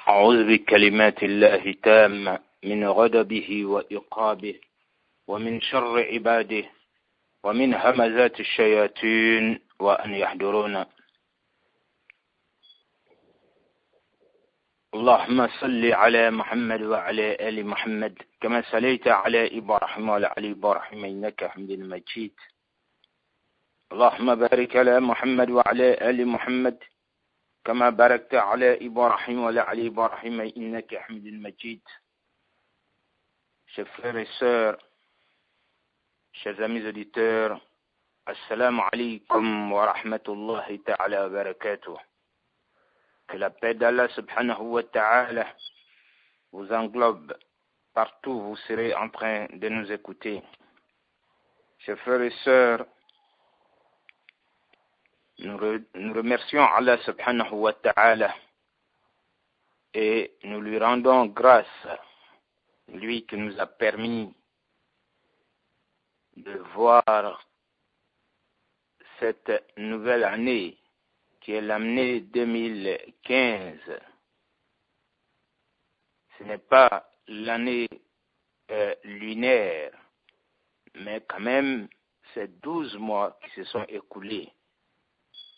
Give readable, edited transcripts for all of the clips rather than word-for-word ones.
أعوذ بكلمات الله التامة من غضبه وإقابه ومن شر عباده ومن همزات الشياطين وأن يحضرون. اللهم صل على محمد وعلى آل محمد كما صليت على إبراهيم وعلى آل إبراهيم إنك حميد مجيد. اللهم بارك على محمد وعلى آل محمد كما باركت على إبراهيم وعلى آل إبراهيم إنك حميد مجيد. Chers frères et sœurs, chers amis auditeurs, assalamu alaikum wa rahmatullahi ta'ala wa barakatuh. Que la paix d'Allah subhanahu wa ta'ala vous englobe partout où vous serez en train de nous écouter. Chers frères et sœurs, nous remercions Allah subhanahu wa ta'ala et nous lui rendons grâce, lui qui nous a permis de voir cette nouvelle année qui est l'année 2015. Ce n'est pas l'année lunaire, mais quand même c'est 12 mois qui se sont écoulés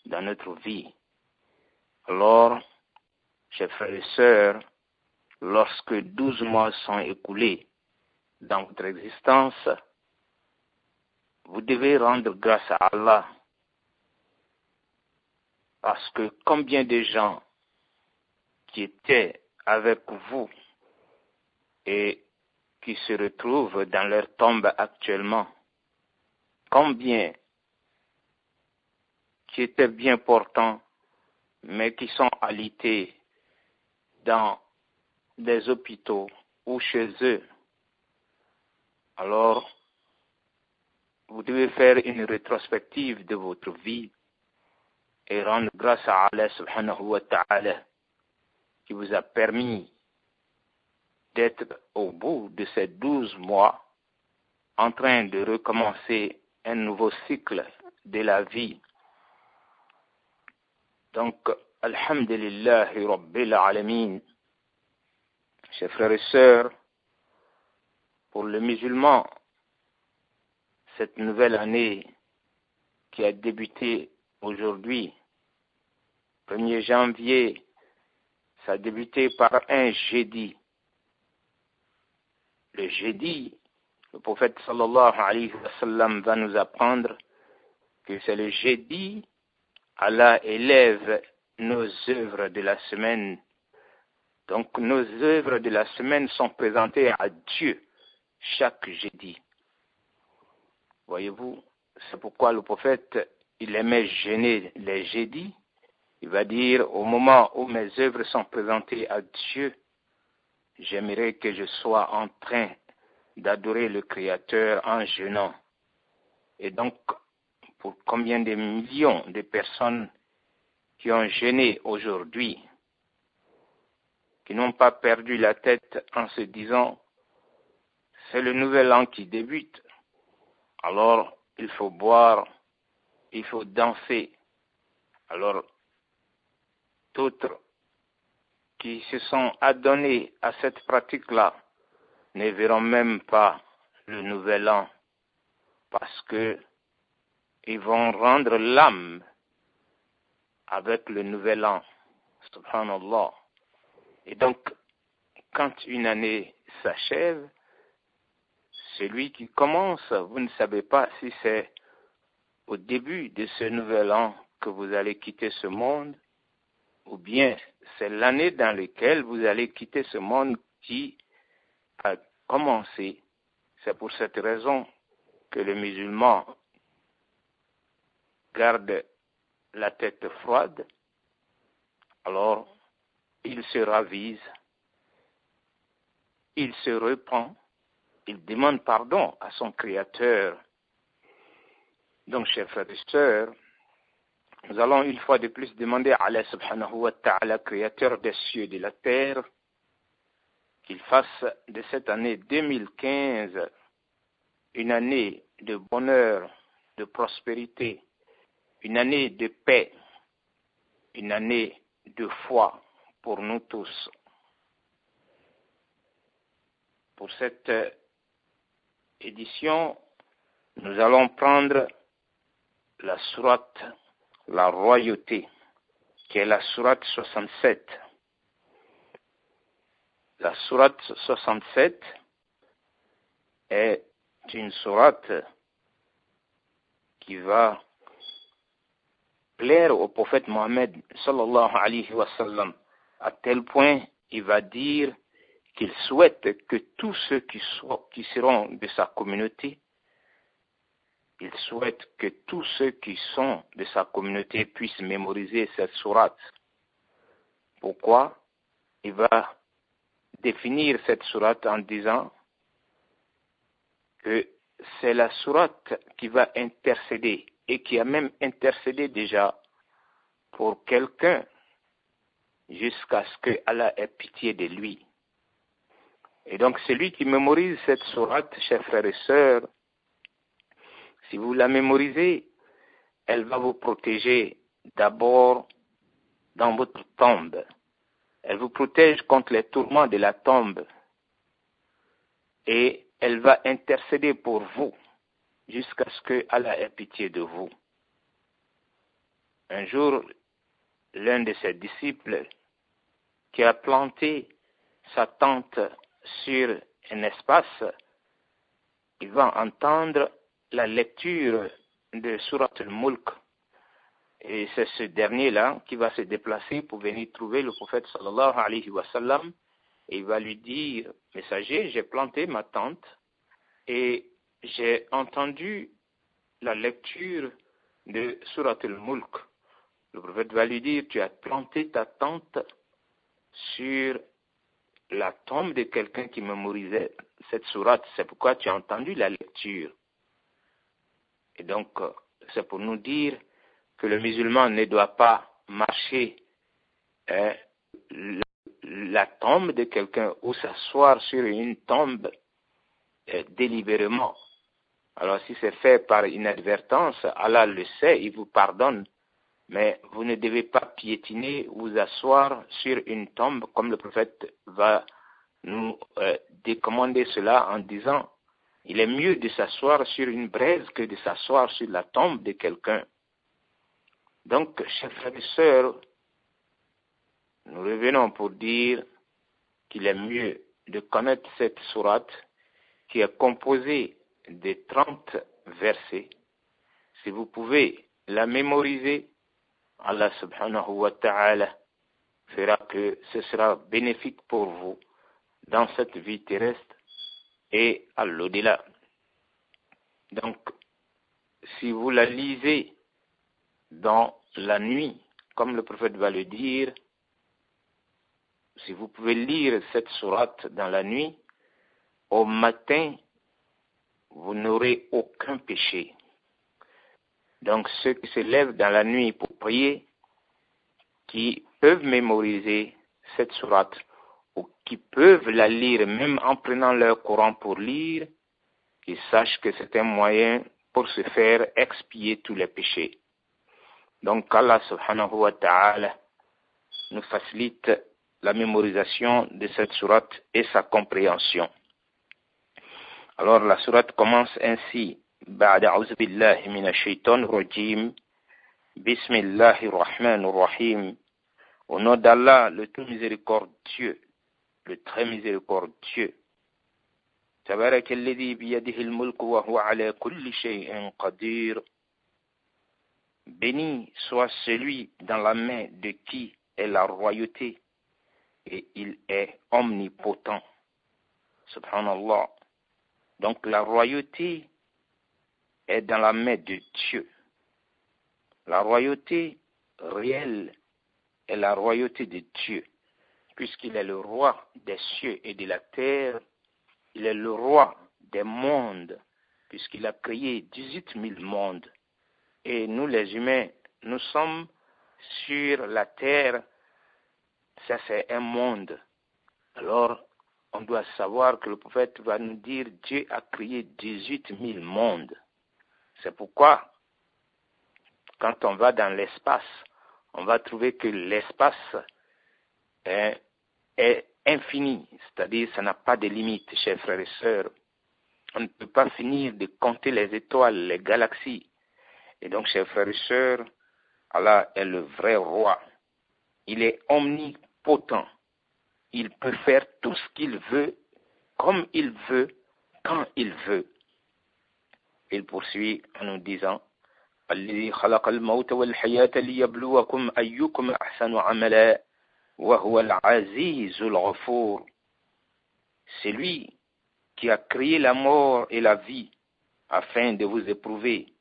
dans notre vie. Alors, chers frères et sœurs, lorsque 12 mois sont écoulés dans votre existence, vous devez rendre grâce à Allah. Parce que combien de gens qui étaient avec vous et qui se retrouvent dans leur tombe actuellement, combien qui étaient bien portants, mais qui sont alités dans des hôpitaux ou chez eux. Alors, vous devez faire une rétrospective de votre vie et rendre grâce à Allah subhanahu wa ta'ala qui vous a permis d'être au bout de ces 12 mois en train de recommencer un nouveau cycle de la vie. Donc, alhamdulillahi rabbil alamin. Chers frères et sœurs, pour le musulman, cette nouvelle année qui a débuté aujourd'hui, 1er janvier, ça a débuté par un jeudi. Le jeudi, le prophète sallallahu alayhi wa sallam va nous apprendre que c'est le jeudi, Allah élève nos œuvres de la semaine. Donc nos œuvres de la semaine sont présentées à Dieu chaque jeudi. Voyez-vous, c'est pourquoi le prophète, il aimait jeûner les jeudis. Il va dire, au moment où mes œuvres sont présentées à Dieu, j'aimerais que je sois en train d'adorer le Créateur en jeûnant. Et donc, pour combien de millions de personnes qui ont jeûné aujourd'hui, qui n'ont pas perdu la tête en se disant, c'est le nouvel an qui débute, alors il faut boire, il faut danser. Alors, d'autres qui se sont adonnés à cette pratique-là ne verront même pas le nouvel an parce que ils vont rendre l'âme avec le nouvel an. Subhanallah. Et donc, quand une année s'achève, celui qui commence, vous ne savez pas si c'est au début de ce nouvel an que vous allez quitter ce monde, ou bien c'est l'année dans laquelle vous allez quitter ce monde qui a commencé. C'est pour cette raison que le musulman garde la tête froide, alors il se ravise, il se repent, il demande pardon à son Créateur. Donc, chers frères et sœurs, nous allons une fois de plus demander à Allah subhanahu wa ta'ala, Créateur des cieux et de la terre, qu'il fasse de cette année 2015 une année de bonheur, de prospérité, une année de paix, une année de foi pour nous tous. Pour cette édition, nous allons prendre la sourate La Royauté, qui est la sourate 67. La sourate 67 est une sourate qui va plaire au prophète Mohammed sallallahu alayhi wa sallam, à tel point il va dire qu'il souhaite que tous ceux qui seront de sa communauté, il souhaite que tous ceux qui sont de sa communauté puissent mémoriser cette sourate. Pourquoi? Il va définir cette sourate en disant que c'est la sourate qui va intercéder et qui a même intercédé déjà pour quelqu'un jusqu'à ce que Allah ait pitié de lui. Et donc celui qui mémorise cette sourate, chers frères et sœurs, si vous la mémorisez, elle va vous protéger d'abord dans votre tombe. Elle vous protège contre les tourments de la tombe. Et elle va intercéder pour vous jusqu'à ce que Allah ait pitié de vous. Un jour, l'un de ses disciples qui a planté sa tente sur un espace, il va entendre la lecture de Surat al-Mulk. Et c'est ce dernier-là qui va se déplacer pour venir trouver le prophète sallallahu alayhi wa sallam. Et il va lui dire, messager, j'ai planté ma tente et j'ai entendu la lecture de Surat al-Mulk. Le prophète va lui dire, tu as planté ta tente sur la tombe de quelqu'un qui mémorisait cette sourate. C'est pourquoi tu as entendu la lecture. Et donc, c'est pour nous dire que le musulman ne doit pas marcher la tombe de quelqu'un ou s'asseoir sur une tombe délibérément. Alors si c'est fait par inadvertance, Allah le sait, il vous pardonne, mais vous ne devez pas piétiner ou vous asseoir sur une tombe, comme le prophète va nous décommander cela en disant, il est mieux de s'asseoir sur une braise que de s'asseoir sur la tombe de quelqu'un. Donc, chers frères et sœurs, nous revenons pour dire qu'il est mieux de connaître cette sourate qui est composée de 30 versets. Si vous pouvez la mémoriser, Allah subhanahu wa ta'ala fera que ce sera bénéfique pour vous dans cette vie terrestre et à l'au-delà. Donc, si vous la lisez dans la nuit, comme le prophète va le dire, si vous pouvez lire cette sourate dans la nuit, au matin, vous n'aurez aucun péché. Donc ceux qui se lèvent dans la nuit pour prier, qui peuvent mémoriser cette sourate, ou qui peuvent la lire même en prenant leur Coran pour lire, qu'ils sachent que c'est un moyen pour se faire expier tous les péchés. Donc Allah subhanahu wa ta'ala nous facilite la mémorisation de cette sourate et sa compréhension. Alors la sourate commence ainsi. بعد أعوذ بالله من الشيطان الرجيم بسم الله الرحمن الرحيم. Au nom d'Allah, le tout miséricordieux, le très miséricordieux. تبارك الذي بيده الملك وهو على كل شيء قدير. Béni soit celui dans la main de qui est la royauté et il est omnipotent. Subhanallah. Donc la royauté est dans la main de Dieu. La royauté réelle est la royauté de Dieu, puisqu'il est le roi des cieux et de la terre, il est le roi des mondes, puisqu'il a créé 18 000 mondes. Et nous les humains, nous sommes sur la terre, ça c'est un monde. Alors, on doit savoir que le prophète va nous dire, Dieu a créé 18 000 mondes. C'est pourquoi, quand on va dans l'espace, on va trouver que l'espace est infini, c'est-à-dire ça n'a pas de limite, chers frères et sœurs. On ne peut pas finir de compter les étoiles, les galaxies. Et donc, chers frères et sœurs, Allah est le vrai roi. Il est omnipotent. Il peut faire tout ce qu'il veut, comme il veut, quand il veut. Il poursuit en nous disant, الذي خلق الموت والحياة ليبلوكم أيكم أحسن عملا وهو العزيز الغفور. C'est lui qui a créé la mort et la vie afin de vous éprouver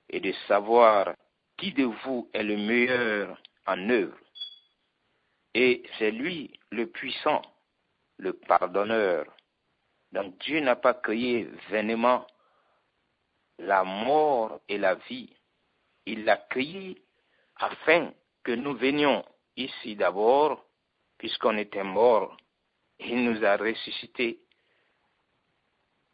et de savoir qui de vous est le meilleur en œuvre. Et c'est lui le puissant, le pardonneur. Donc Dieu n'a pas créé vainement la mort et la vie. Il l'a créé afin que nous venions ici d'abord, puisqu'on était mort. Il nous a ressuscités.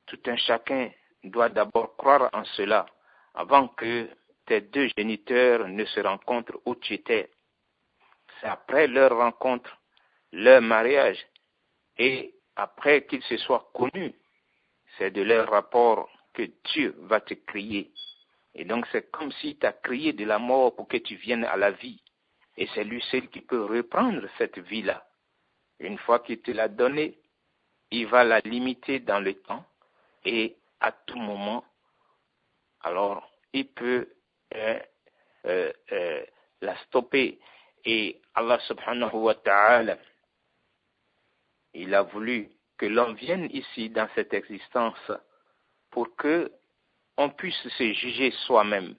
Tout un chacun doit d'abord croire en cela avant que tes deux géniteurs ne se rencontrent où tu étais. C'est après leur rencontre, leur mariage, et après qu'ils se soient connus, c'est de leur rapport que Dieu va te créer. Et donc c'est comme s'il t'a créé de la mort pour que tu viennes à la vie. Et c'est lui seul qui peut reprendre cette vie-là. Une fois qu'il te l'a donnée, il va la limiter dans le temps et à tout moment, alors il peut la stopper. Et Allah subhanahu wa ta'ala, il a voulu que l'on vienne ici dans cette existence pour que on puisse se juger soi-même.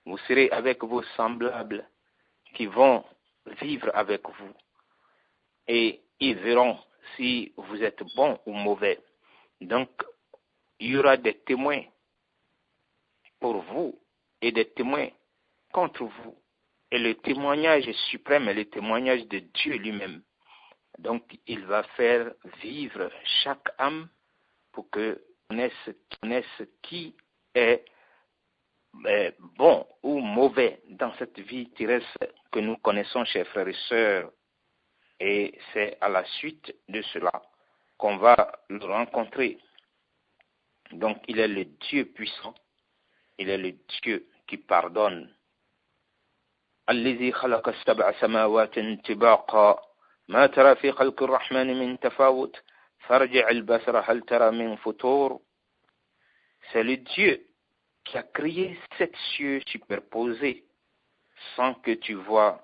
Vous serez avec vos semblables qui vont vivre avec vous et ils verront si vous êtes bon ou mauvais. Donc, il y aura des témoins pour vous et des témoins contre vous. Et le témoignage suprême est le témoignage de Dieu lui-même. Donc, il va faire vivre chaque âme pour que connaisse qui est bon ou mauvais dans cette vie terrestre que nous connaissons, chers frères et sœurs. Et c'est à la suite de cela qu'on va le rencontrer. Donc, il est le Dieu puissant. Il est le Dieu qui pardonne. الذي خلق السبع سماوات طباقا ما ترى في خلق الرحمن من تفاوت فارجع البصر هل ترى من فطور. C'est le Dieu qui a créé 7 cieux superposés sans que tu vois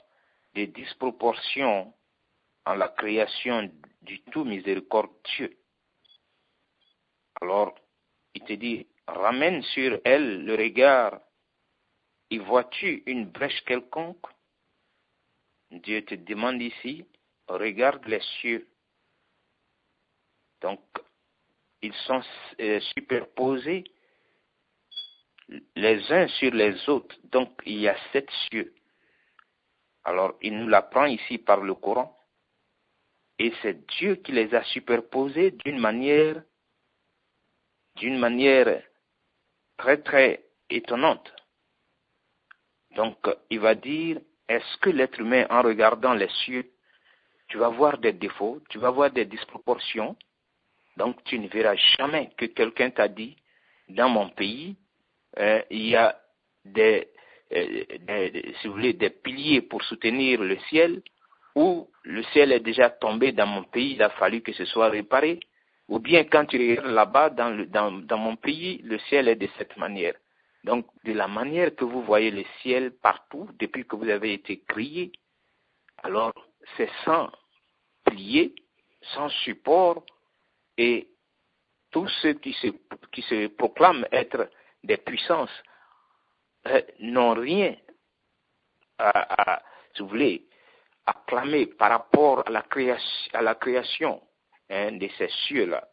des disproportions en la création du tout miséricordieux. Alors, il te dit, ramène sur elle le regard. Y vois-tu une brèche quelconque? Dieu te demande ici, regarde les cieux. Donc, ils sont superposés les uns sur les autres. Donc, il y a 7 cieux. Alors, il nous l'apprend ici par le Coran. Et c'est Dieu qui les a superposés d'une manière très, très étonnante. Donc, il va dire, est-ce que l'être humain, en regardant les cieux, tu vas voir des défauts, tu vas voir des disproportions. Donc, tu ne verras jamais que quelqu'un t'a dit, dans mon pays, il y a si vous voulez, des piliers pour soutenir le ciel, ou le ciel est déjà tombé dans mon pays, il a fallu que ce soit réparé, ou bien quand tu regardes là-bas, dans mon pays, le ciel est de cette manière. Donc, de la manière que vous voyez le ciel partout, depuis que vous avez été créé, alors c'est sans pilier, sans support, et tous ceux qui se proclament être des puissances n'ont rien si vous voulez, à clamer par rapport à la création de ces cieux-là.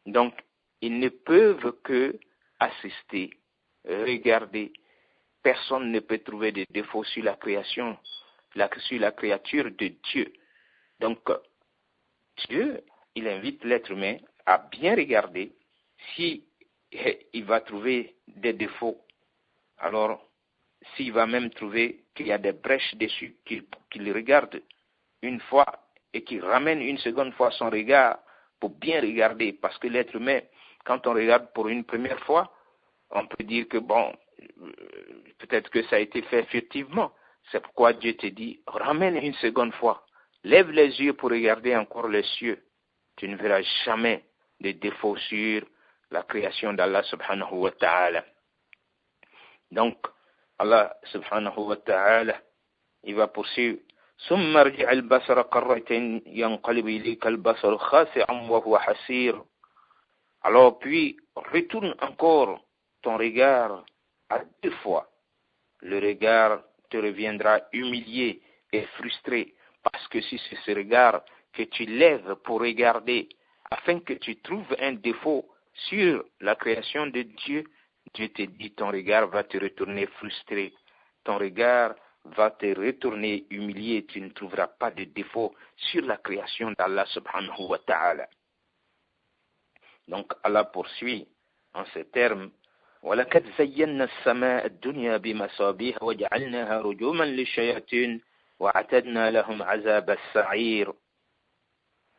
Donc, ils ne peuvent que assister, regarder. Personne ne peut trouver de défaut sur la création, sur la créature de Dieu. Donc, Dieu, il invite l'être humain à bien regarder. Si il va trouver des défauts, alors s'il va même trouver qu'il y a des brèches dessus, qu'il regarde une fois et qui ramène une seconde fois son regard pour bien regarder. Parce que l'être humain, quand on regarde pour une première fois, on peut dire que bon, peut-être que ça a été fait furtivement. C'est pourquoi Dieu te dit, ramène une seconde fois. Lève les yeux pour regarder encore les cieux. Tu ne verras jamais de défauts sur la création d'Allah subhanahu wa ta'ala. Donc, Allah subhanahu wa ta'ala, il va poursuivre. ثم ارجع البصر كرتين ينقلب إليك البصر خاسئا وهو حسير. Alors puis, retourne encore ton regard à 2 fois. Le regard te reviendra humilié et frustré, parce que si c'est ce regard que tu lèves pour regarder, afin que tu trouves un défaut sur la création de Dieu, Dieu te dit, ton regard va te retourner frustré, ton regard va te retourner humilié, tu ne trouveras pas de défaut sur la création d'Allah subhanahu wa ta'ala. Donc Allah poursuit en ces termes, وَلَقَدْ زَيَّنَّا السَّمَاءَ الدُّنْيَا بِمَصَابِيحَ وَجَعَلْنَاهَا رُجُومًا لِلشَّيَاطِينِ وَأَعْتَدْنَا لَهُمْ عَذَابَ السَّعِيرِ.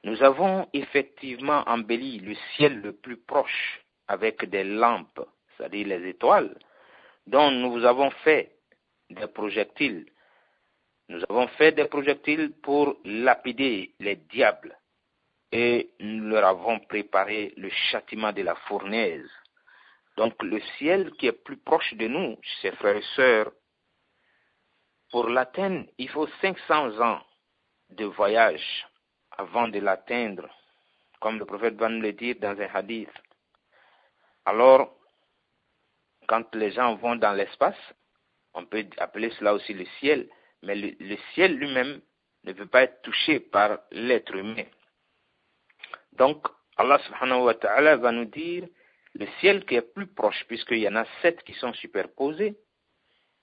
Nous avons effectivement embelli le ciel le plus proche avec des lampes, c'est-à-dire les étoiles, dont nous avons fait des projectiles. Nous avons fait des projectiles pour lapider les diables et nous leur avons préparé le châtiment de la fournaise. Donc le ciel qui est plus proche de nous, chers frères et sœurs, pour l'atteindre, il faut 500 ans de voyage avant de l'atteindre, comme le prophète va nous le dire dans un hadith. Alors, quand les gens vont dans l'espace, on peut appeler cela aussi le ciel, mais le ciel lui-même ne peut pas être touché par l'être humain. Donc, Allah subhanahu wa ta'ala va nous dire, le ciel qui est plus proche, puisqu'il y en a 7 qui sont superposés,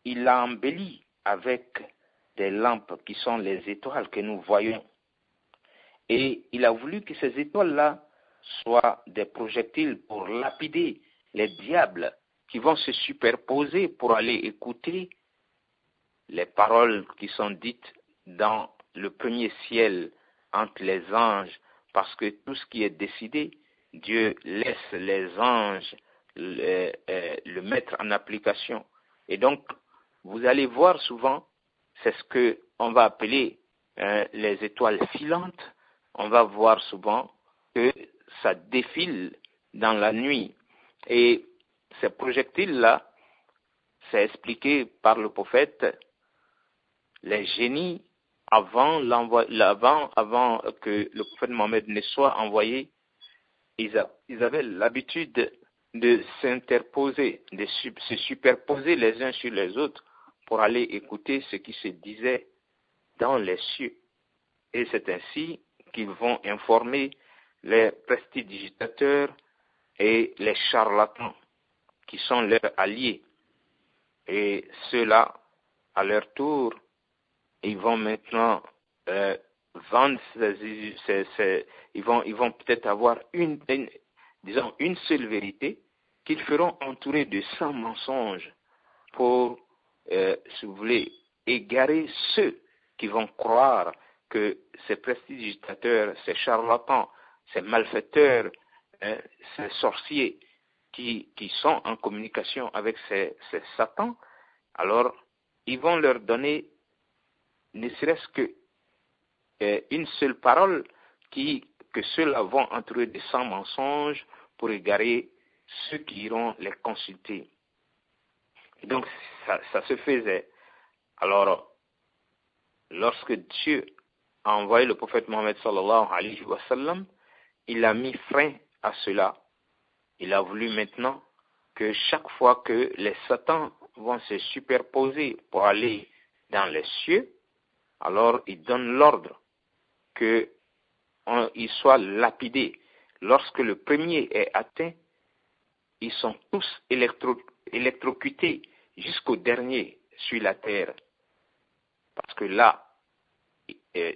il l'a embelli avec des lampes qui sont les étoiles que nous voyons. Et il a voulu que ces étoiles-là soient des projectiles pour lapider les diables qui vont se superposer pour aller écouter les paroles qui sont dites dans le premier ciel entre les anges, parce que tout ce qui est décidé, Dieu laisse les anges le mettre en application. Et donc, vous allez voir souvent, c'est ce qu'on va appeler les étoiles filantes. On va voir souvent que ça défile dans la nuit. Et ces projectiles-là, c'est expliqué par le prophète, les génies, avant que le prophète Mohammed ne soit envoyé, ils avaient l'habitude de s'interposer, de se superposer les uns sur les autres pour aller écouter ce qui se disait dans les cieux. Et c'est ainsi qu'ils vont informer les prestidigitateurs et les charlatans qui sont leurs alliés. Et ceux-là, à leur tour, ils vont maintenant vendre ils vont peut-être avoir une seule vérité qu'ils feront entourer de 100 mensonges pour, si vous voulez, égarer ceux qui vont croire que ces prestidigitateurs, ces charlatans, ces malfaiteurs, ces sorciers qui sont en communication avec ces satans, alors ils vont leur donner ne serait-ce que une seule parole que ceux-là vont entourer de 100 mensonges pour égarer ceux qui iront les consulter. Et donc ça se faisait. Alors, lorsque Dieu a envoyé le prophète Mohammed sallallahu alayhi wa sallam, il a mis frein à cela. Il a voulu maintenant que chaque fois que les satans vont se superposer pour aller dans les cieux, alors il donne l'ordre qu'ils soient lapidés. Lorsque le premier est atteint, ils sont tous électrocutés jusqu'au dernier sur la terre. Parce que là,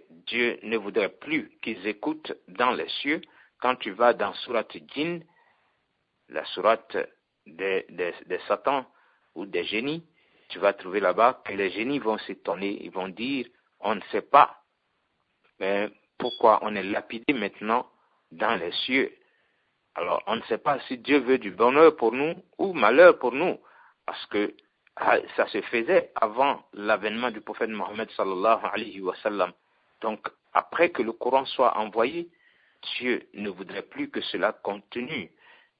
Dieu ne voudrait plus qu'ils écoutent dans les cieux. Quand tu vas dans Sourate Djinn, la sourate des satans ou des génies, tu vas trouver là-bas que les génies vont s'étonner, ils vont dire, on ne sait pas pourquoi on est lapidé maintenant dans les cieux. Alors, on ne sait pas si Dieu veut du bonheur pour nous ou malheur pour nous, parce que ça se faisait avant l'avènement du prophète Mohammed sallallahu alayhi wa sallam. Donc, après que le Coran soit envoyé, Dieu ne voudrait plus que cela continue.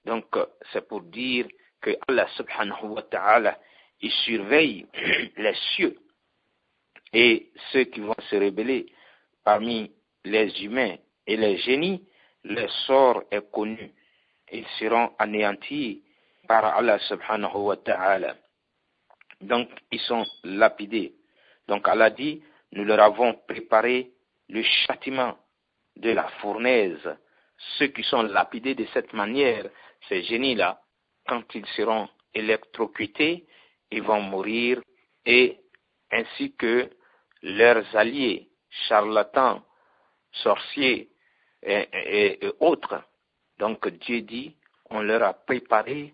Donc, c'est pour dire que Allah subhanahu wa ta'ala, il surveille les cieux. Et ceux qui vont se rébeller parmi les humains et les génies, leur sort est connu. Ils seront anéantis par Allah subhanahu wa ta'ala. Donc, ils sont lapidés. Donc, Allah dit, nous leur avons préparé le châtiment de la fournaise. Ceux qui sont lapidés de cette manière, ces génies-là, quand ils seront électrocutés, ils vont mourir, et ainsi que leurs alliés, charlatans, sorciers et autres. Donc Dieu dit, on leur a préparé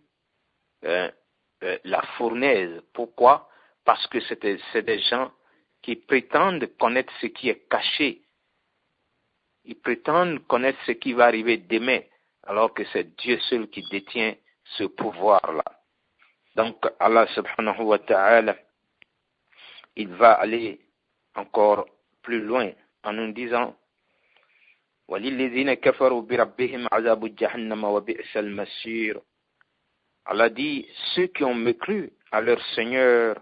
la fournaise. Pourquoi? Parce que c'est des gens qui prétendent connaître ce qui est caché. Ils prétendent connaître ce qui va arriver demain, alors que c'est Dieu seul qui détient ce pouvoir-là. Donc Allah subhanahu wa ta'ala, il va aller encore plus loin en nous disant, وَلِلَّذِينَ كَفَرُوا بِرَبِّهِمْ عَذَابُ جَهَنَّمَ وَبِئْسَ الْمَصِيرُ. Allah dit, ceux qui ont mécru à leur Seigneur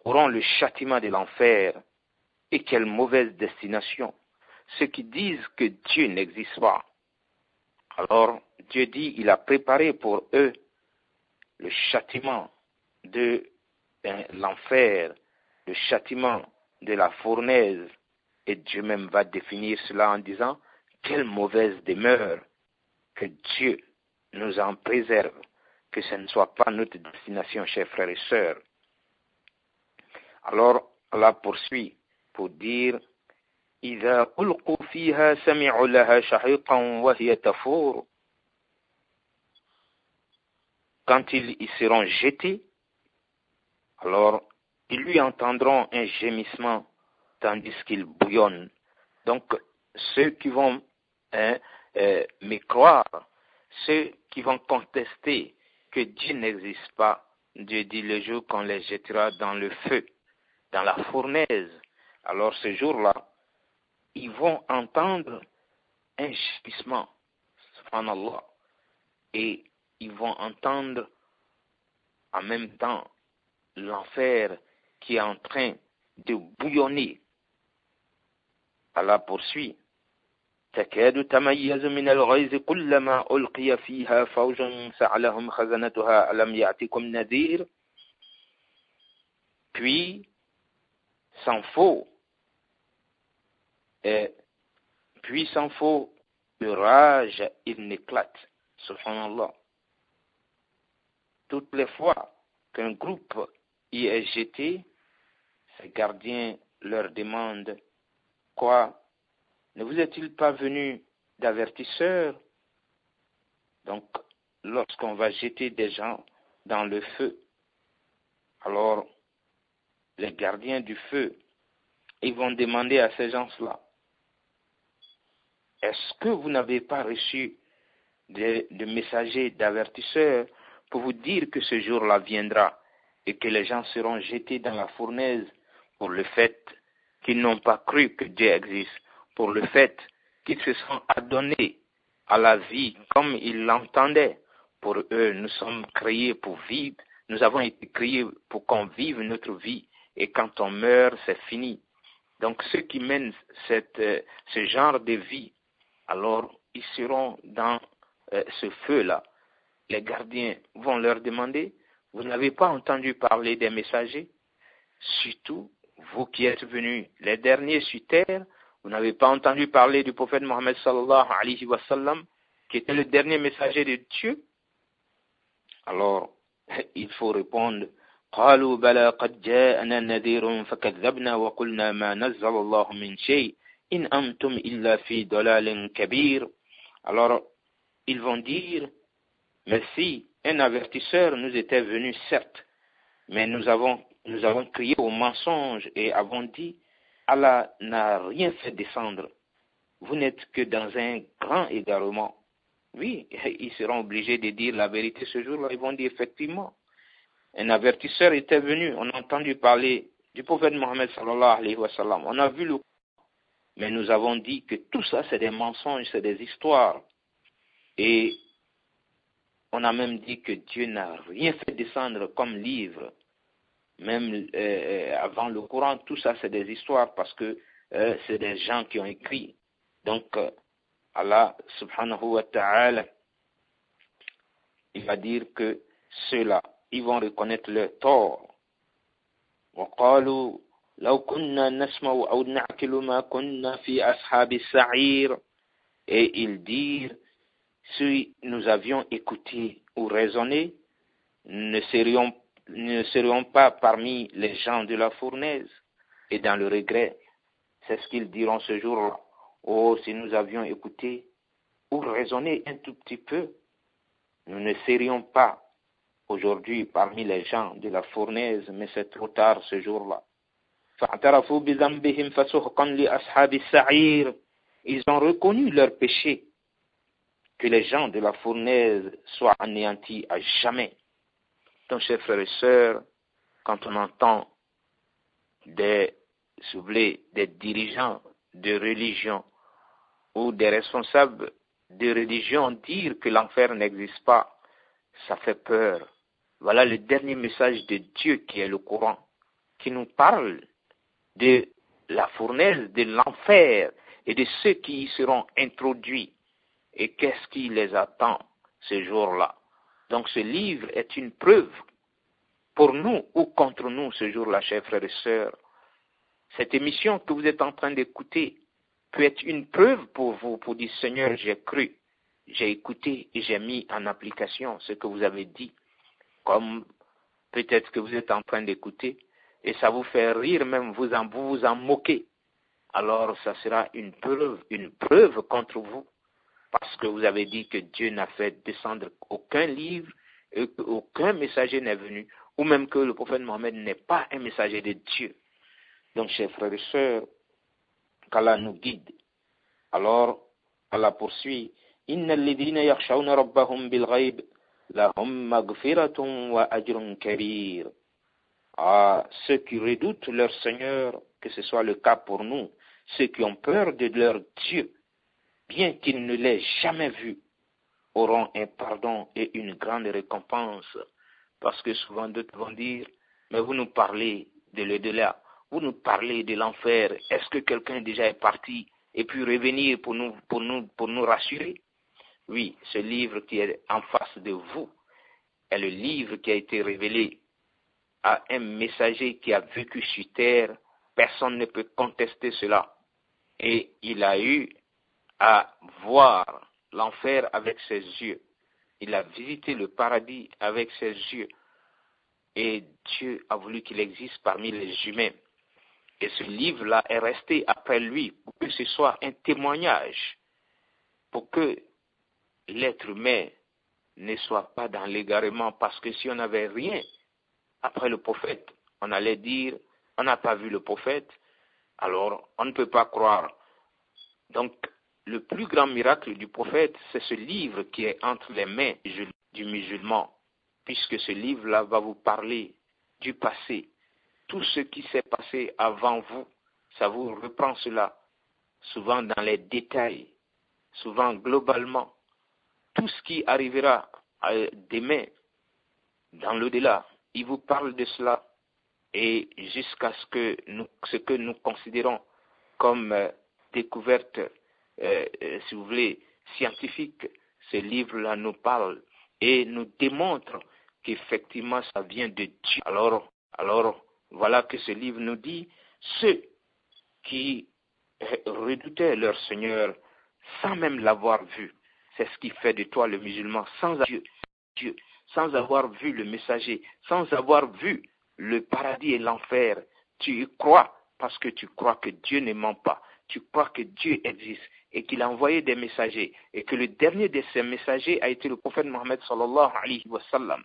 auront le châtiment de l'enfer, et quelle mauvaise destination. Ceux qui disent que Dieu n'existe pas. Alors, Dieu dit, il a préparé pour eux le châtiment de l'enfer, le châtiment de la fournaise, et Dieu même va définir cela en disant, quelle mauvaise demeure, que Dieu nous en préserve, que ce ne soit pas notre destination, chers frères et sœurs. Alors, Allah poursuit pour dire, إِذَا أُلْقُوا فِيهَا سَمِعُوا لَهَا شَهِيقًا وَهِيَ تَفُورُ. Quand ils y seront jetés, alors ils lui entendront un gémissement tandis qu'il bouillonne. Donc, ceux qui vont mécroire, ceux qui vont contester que Dieu n'existe pas, Dieu dit le jour qu'on les jettera dans le feu, dans la fournaise. Alors ce jour-là, ils vont entendre un gémissement, subhanallah, et ils vont entendre en même temps l'enfer qui est en train de bouillonner. Allah poursuit. تكاد تميز من الغيظ كلما ألقي فيها فوج سألهم خزنتها ألم يأتكم نذير. Puis, sans faux, de rage, il n'éclate. Subhanallah. Toutes les fois qu'un groupe y est jeté, ses gardiens leur demandent, quoi? Ne vous est-il pas venu d'avertisseurs? Donc, lorsqu'on va jeter des gens dans le feu, alors les gardiens du feu, ils vont demander à ces gens-là, est-ce que vous n'avez pas reçu de messagers, d'avertisseurs pour vous dire que ce jour-là viendra et que les gens seront jetés dans la fournaise pour le fait qu'ils n'ont pas cru que Dieu existe, pour le fait qu'ils se sont adonnés à la vie comme ils l'entendaient. Pour eux, nous sommes créés pour vivre, nous avons été créés pour qu'on vive notre vie, et quand on meurt, c'est fini. Donc ceux qui mènent ce genre de vie, alors ils seront dans ce feu-là. Les gardiens vont leur demander, vous n'avez pas entendu parler des messagers? Surtout, vous qui êtes venus les derniers sur terre, vous n'avez pas entendu parler du prophète Mohammed sallallahu alayhi wa sallam, qui était le dernier messager de Dieu? Alors, il faut répondre, قالوا بلى قد جاءنا نذير فكذبنا وقلنا ما نزل الله من شيء إن أنتم إلا في ضلال كبير. Alors, ils vont dire, mais si un avertisseur nous était venu, certes, mais nous avons crié au mensonge et avons dit, Allah n'a rien fait descendre. vous n'êtes que dans un grand égarement. Oui, ils seront obligés de dire la vérité ce jour-là. Ils vont dire effectivement. Un avertisseur était venu, on a entendu parler du prophète Mohammed sallallahu alayhi wa sallam. On a vu le... Mais nous avons dit que tout ça, c'est des mensonges, c'est des histoires. Et on a même dit que Dieu n'a rien fait descendre comme livre. Même avant le Coran, tout ça, c'est des histoires parce que c'est des gens qui ont écrit. Donc, Allah subhanahu wa ta'ala, il va dire que ceux-là, ils vont reconnaître leur tort. وقالوا لو كنا نسمع أو نعقل ما كنا في أصحاب السعير. Et ils disent, si nous avions écouté ou raisonné, ne serions pas parmi les gens de la fournaise et dans le regret. C'est ce qu'ils diront ce jour-là. Oh, si nous avions écouté ou raisonné un tout petit peu, nous ne serions pas aujourd'hui parmi les gens de la fournaise, mais c'est trop tard ce jour-là. Ils ont reconnu leur péché, que les gens de la fournaise soient anéantis à jamais. Donc, chers frères et sœurs, quand on entend des dirigeants de religion ou des responsables de religion dire que l'enfer n'existe pas, ça fait peur. Voilà le dernier message de Dieu qui est le Coran, qui nous parle de la fournaise, de l'enfer et de ceux qui y seront introduits. Et qu'est-ce qui les attend ce jour-là? Donc ce livre est une preuve pour nous ou contre nous ce jour-là, chers frères et sœurs. Cette émission que vous êtes en train d'écouter peut être une preuve pour vous, pour dire Seigneur, j'ai cru, j'ai écouté et j'ai mis en application ce que vous avez dit. Comme peut-être que vous êtes en train d'écouter et ça vous fait rire, même vous en moquez. Alors ça sera une preuve contre vous. Parce que vous avez dit que Dieu n'a fait descendre aucun livre et qu'aucun messager n'est venu, ou même que le prophète Mohammed n'est pas un messager de Dieu. Donc, chers frères et sœurs, qu'Allah nous guide. Alors, Allah poursuit, Inna alladhina yakhshawna rabbahum bil ghayb lahum maghfiratun wa ajrun kabir. Ah, ceux qui redoutent leur Seigneur, que ce soit le cas pour nous, ceux qui ont peur de leur Dieu, bien qu'ils ne l'aient jamais vu, auront un pardon et une grande récompense. Parce que souvent d'autres vont dire, mais vous nous parlez de l'au-delà, vous nous parlez de l'enfer, est-ce que quelqu'un déjà est parti et puis revenir pour nous rassurer? Oui, ce livre qui est en face de vous est le livre qui a été révélé à un messager qui a vécu sur terre, personne ne peut contester cela. Et il a eu à voir l'enfer avec ses yeux. Il a visité le paradis avec ses yeux. Et Dieu a voulu qu'il existe parmi les humains. Et ce livre-là est resté après lui pour que ce soit un témoignage, pour que l'être humain ne soit pas dans l'égarement. Parce que si on n'avait rien après le prophète, on allait dire, on n'a pas vu le prophète, alors on ne peut pas croire. Donc, le plus grand miracle du prophète, c'est ce livre qui est entre les mains du musulman, puisque ce livre-là va vous parler du passé. Tout ce qui s'est passé avant vous, ça vous reprend cela, souvent dans les détails, souvent globalement. Tout ce qui arrivera demain, dans l'au-delà, il vous parle de cela, et jusqu'à ce que nous considérons comme découverte, si vous voulez, scientifique, ce livre-là nous parle et nous démontre qu'effectivement ça vient de Dieu. Alors, voilà que ce livre nous dit, ceux qui redoutaient leur Seigneur sans même l'avoir vu, c'est ce qui fait de toi le musulman, sans Dieu, sans avoir vu le messager, sans avoir vu le paradis et l'enfer. Tu y crois parce que tu crois que Dieu ne ment pas. Tu crois que Dieu existe et qu'il a envoyé des messagers et que le dernier de ces messagers a été le prophète Mohammed sallallahu alayhi wa sallam.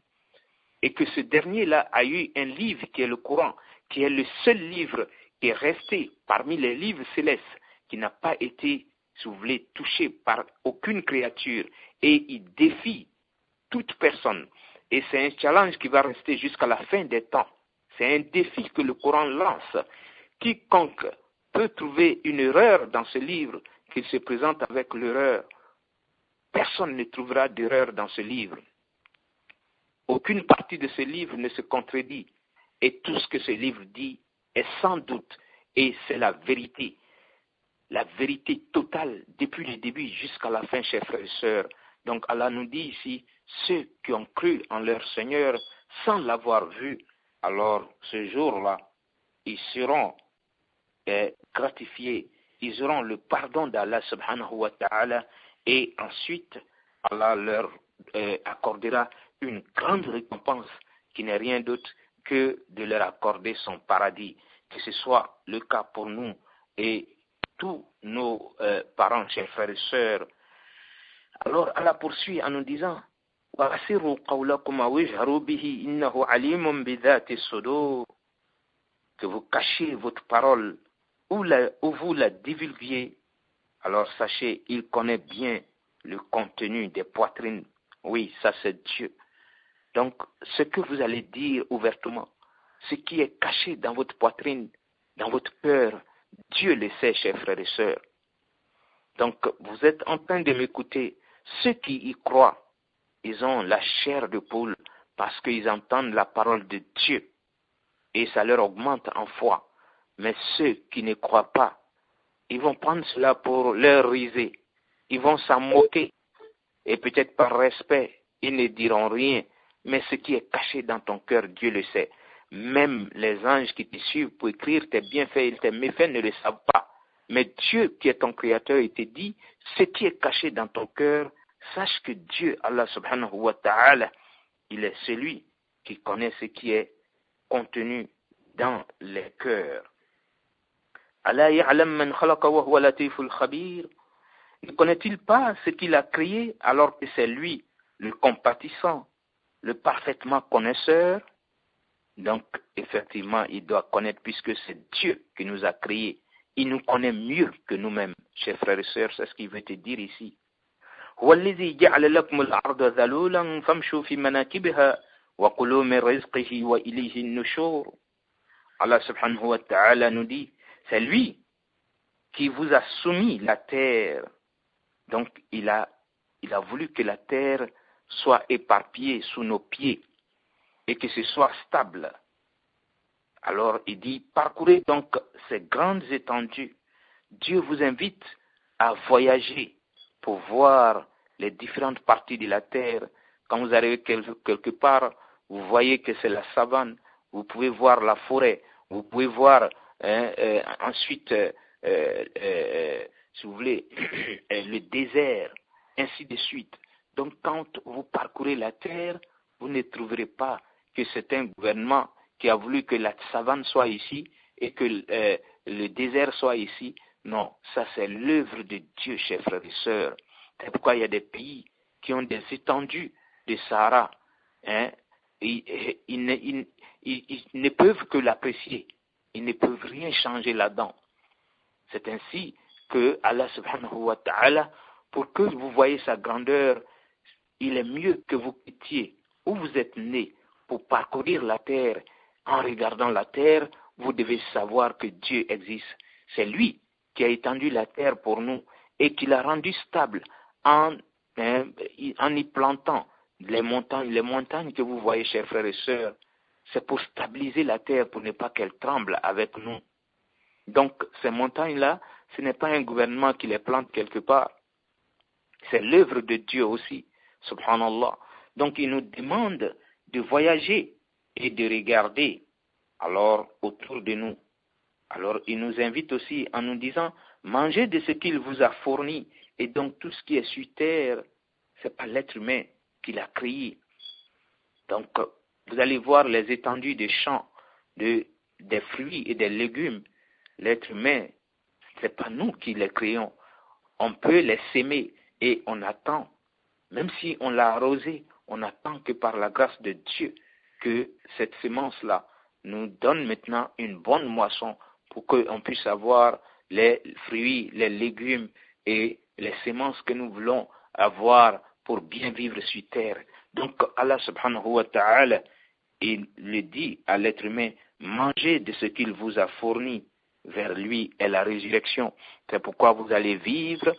Et que ce dernier-là a eu un livre qui est le Coran, qui est le seul livre qui est resté parmi les livres célestes, qui n'a pas été si vous voulez, touché par aucune créature et il défie toute personne. Et c'est un challenge qui va rester jusqu'à la fin des temps. C'est un défi que le Coran lance. Quiconque peut trouver une erreur dans ce livre, qu'il se présente avec l'erreur. Personne ne trouvera d'erreur dans ce livre. Aucune partie de ce livre ne se contredit. Et tout ce que ce livre dit est sans doute, et c'est la vérité totale depuis le début jusqu'à la fin, chers frères et sœurs. Donc Allah nous dit ici, ceux qui ont cru en leur Seigneur sans l'avoir vu, alors ce jour-là, ils seront gratifiés, ils auront le pardon d'Allah subhanahu wa ta'ala, et ensuite Allah leur accordera une grande récompense qui n'est rien d'autre que de leur accorder son paradis. Que ce soit le cas pour nous et tous nos parents, chers frères et sœurs. Alors Allah poursuit en nous disant وَأَسِرُّوا قَوْلَكُمْ أَوْ اجْهَرُوا بِهِ إِنَّهُ عَلِيمٌ بِذَاتِ الصُّدُورِ. Que vous cachiez votre parole ou vous la divulguiez, alors sachez, il connaît bien le contenu des poitrines. Oui, ça c'est Dieu. Donc, ce que vous allez dire ouvertement, ce qui est caché dans votre poitrine, dans votre cœur, Dieu le sait, chers frères et sœurs. Donc, vous êtes en train de m'écouter. Ceux qui y croient, ils ont la chair de poule parce qu'ils entendent la parole de Dieu et ça leur augmente en foi. Mais ceux qui ne croient pas, ils vont prendre cela pour leur riser. Ils vont s'en moquer et peut-être par respect, ils ne diront rien. Mais ce qui est caché dans ton cœur, Dieu le sait. Même les anges qui te suivent pour écrire tes bienfaits et tes méfaits ne le savent pas. Mais Dieu qui est ton créateur, il te dit, ce qui est caché dans ton cœur, sache que Dieu, Allah subhanahu wa ta'ala, il est celui qui connaît ce qui est contenu dans les cœurs. Allah ya'lam man khalaqa wa huwa latiful khabir. Ne connaît-il pas ce qu'il a créé alors que c'est lui, le compatissant, le parfaitement connaisseur? Donc, effectivement, il doit connaître puisque c'est Dieu qui nous a créés. Il nous connaît mieux que nous-mêmes. Chers frères et sœurs, c'est ce qu'il veut te dire ici. هو الذي جعل لكم الأرض ذلولا فامشوا في مناكبها وكلوا من رزقه وإليه النشور. Allah subhanahu wa ta'ala nous dit, c'est lui qui vous a soumis la terre. Donc, il a voulu que la terre soit éparpillée sous nos pieds et que ce soit stable. Alors, il dit, parcourez donc ces grandes étendues. Dieu vous invite à voyager pour voir les différentes parties de la terre. Quand vous arrivez quelque part, vous voyez que c'est la savane. Vous pouvez voir la forêt. Vous pouvez voir ensuite, si vous voulez, le désert, ainsi de suite. Donc, quand vous parcourez la terre, vous ne trouverez pas que c'est un gouvernement qui a voulu que la savane soit ici et que le désert soit ici. Non, ça c'est l'œuvre de Dieu, chers frères et sœurs. C'est pourquoi il y a des pays qui ont des étendues de Sahara. Ils ne peuvent que l'apprécier. Ils ne peuvent rien changer là-dedans. C'est ainsi que Allah subhanahu wa ta'ala, pour que vous voyez sa grandeur, il est mieux que vous quittiez où vous êtes nés pour parcourir la terre. En regardant la terre, vous devez savoir que Dieu existe. C'est lui qui a étendu la terre pour nous et qui l'a rendue stable en y plantant les montagnes que vous voyez, chers frères et sœurs. C'est pour stabiliser la terre, pour ne pas qu'elle tremble avec nous. Donc, ces montagnes-là, ce n'est pas un gouvernement qui les plante quelque part. C'est l'œuvre de Dieu aussi, subhanallah. Donc, il nous demande de voyager et de regarder alors autour de nous. Alors, il nous invite aussi en nous disant, mangez de ce qu'il vous a fourni. Et donc, tout ce qui est sur terre, c'est pas l'être humain qui l'a créé. Donc, vous allez voir les étendues des champs, des fruits et des légumes. L'être humain, c'est pas nous qui les créons. On peut les s'aimer et on attend, même si on l'a arrosé, on attend que par la grâce de Dieu, que cette semence-là nous donne maintenant une bonne moisson pour qu'on puisse avoir les fruits, les légumes et les semences que nous voulons avoir pour bien vivre sur terre. Donc Allah subhanahu wa ta'ala, il le dit à l'être humain, mangez de ce qu'il vous a fourni, vers lui est la résurrection. C'est pourquoi vous allez vivre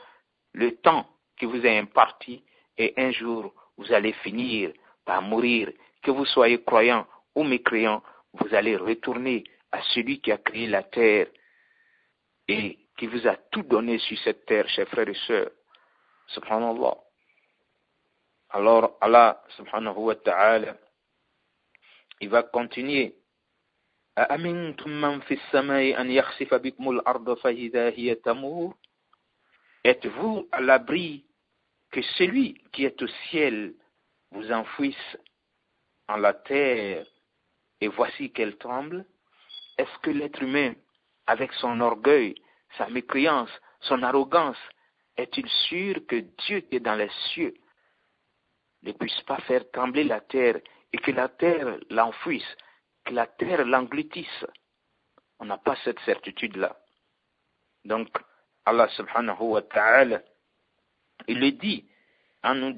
le temps qui vous est imparti et un jour vous allez finir par mourir. Que vous soyez croyant ou mécréant, vous allez retourner à celui qui a créé la terre et qui vous a tout donné sur cette terre, chers frères et sœurs. Subhanallah. Alors Allah subhanahu wa ta'ala, il va continuer. أَأَمِنْتُمْ مَنْ فِي السَّمَاءِ أَنْ يَخْسِفَ بِكُمُ الْأَرْضَ فَإِذَا هِيَ تَمُورُ. Êtes-vous à l'abri que celui qui est au ciel vous enfouisse en la terre et voici qu'elle tremble? Est-ce que l'être humain, avec son orgueil, sa mécréance, son arrogance, est-il sûr que Dieu qui est dans les cieux ne puisse pas faire trembler la terre et que la terre l'enfouisse, que la terre l'engloutisse? On n'a pas cette certitude-là. Donc, Allah subhanahu wa ta'ala, il le dit en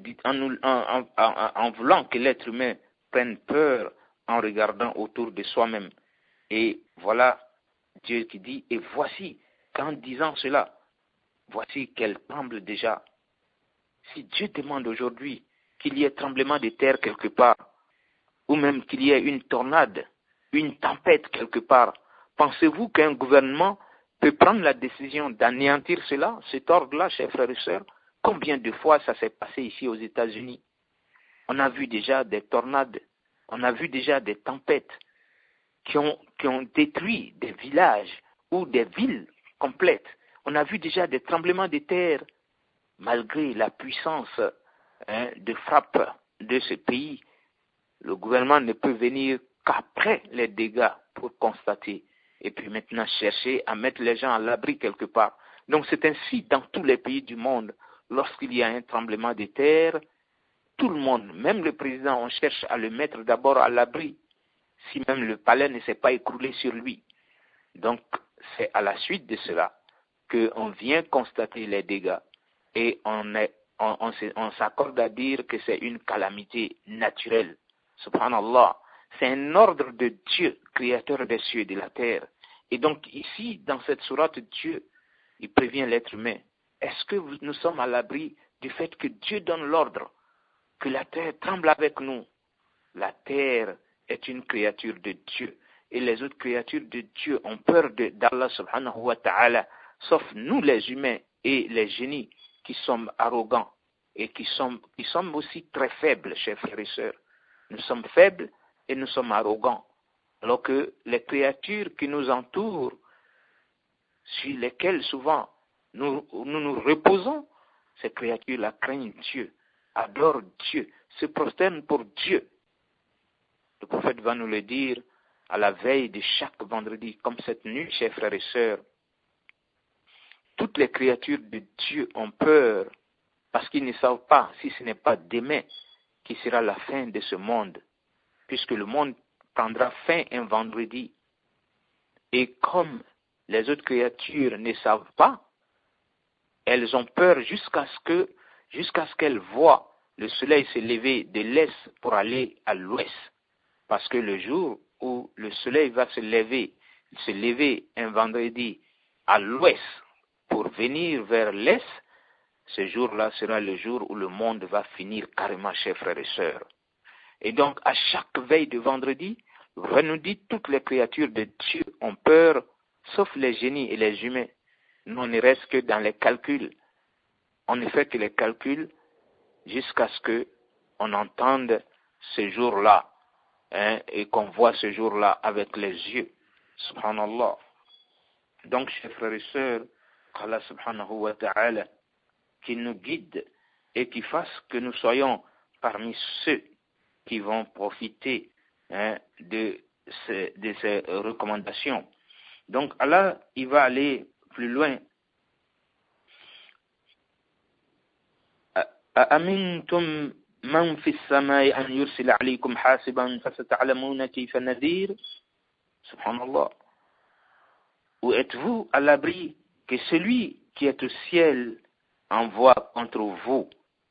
voulant que l'être humain prenne peur en regardant autour de soi-même. Et voilà Dieu qui dit, et voici qu'en disant cela, voici qu'elle tremble déjà. Si Dieu demande aujourd'hui qu'il y ait tremblement de terre quelque part, ou même qu'il y ait une tornade, une tempête quelque part, pensez-vous qu'un gouvernement peut prendre la décision d'anéantir cela, cet ordre-là, chers frères et sœurs? Combien de fois ça s'est passé ici aux États-Unis? On a vu déjà des tornades, on a vu déjà des tempêtes qui ont détruit des villages ou des villes complètes. On a vu déjà des tremblements de terre, malgré la puissance de frappe de ce pays. Le gouvernement ne peut venir qu'après les dégâts pour constater et puis maintenant chercher à mettre les gens à l'abri quelque part. Donc c'est ainsi dans tous les pays du monde. Lorsqu'il y a un tremblement de terre, tout le monde, même le président, on cherche à le mettre d'abord à l'abri, si même le palais ne s'est pas écroulé sur lui. Donc c'est à la suite de cela qu'on vient constater les dégâts et on s'accorde à dire que c'est une calamité naturelle. Subhanallah, c'est un ordre de Dieu, créateur des cieux et de la terre. Et donc ici, dans cette sourate, Dieu, il prévient l'être humain. Est-ce que nous sommes à l'abri du fait que Dieu donne l'ordre, que la terre tremble avec nous? La terre est une créature de Dieu. Et les autres créatures de Dieu ont peur d'Allah subhanahu wa ta'ala, sauf nous les humains et les génies qui sommes arrogants et qui sommes aussi très faibles, chers frères et sœurs. Nous sommes faibles et nous sommes arrogants. Alors que les créatures qui nous entourent, sur lesquelles souvent nous reposons, ces créatures-là craignent Dieu, adorent Dieu, se prosternent pour Dieu. Le prophète va nous le dire à la veille de chaque vendredi, comme cette nuit, chers frères et sœurs. Toutes les créatures de Dieu ont peur parce qu'ils ne savent pas si ce n'est pas demain qui sera la fin de ce monde, puisque le monde prendra fin un vendredi. Et comme les autres créatures ne savent pas, elles ont peur jusqu'à ce qu'elles voient le soleil se lever de l'est pour aller à l'ouest. Parce que le jour où le soleil va se lever un vendredi à l'ouest pour venir vers l'est, ce jour-là sera le jour où le monde va finir carrément, chers frères et sœurs. Et donc, à chaque veille de vendredi, on nous dit toutes les créatures de Dieu ont peur, sauf les génies et les humains. Nous, on ne reste que dans les calculs. On ne fait que les calculs jusqu'à ce qu'on entende ce jour-là, et qu'on voit ce jour-là avec les yeux. Subhanallah. Donc, chers frères et sœurs, qu'Allah subhanahu wa ta'ala, qui nous guide et qui fasse que nous soyons parmi ceux qui vont profiter de ces recommandations. Donc Allah, il va aller plus loin. أأمنتم من في السماء أن يرسل عليكم حاسبا فستعلمون كيف نذير. Subhanallah. Ou êtes-vous à l'abri que celui qui est au ciel envoie contre vous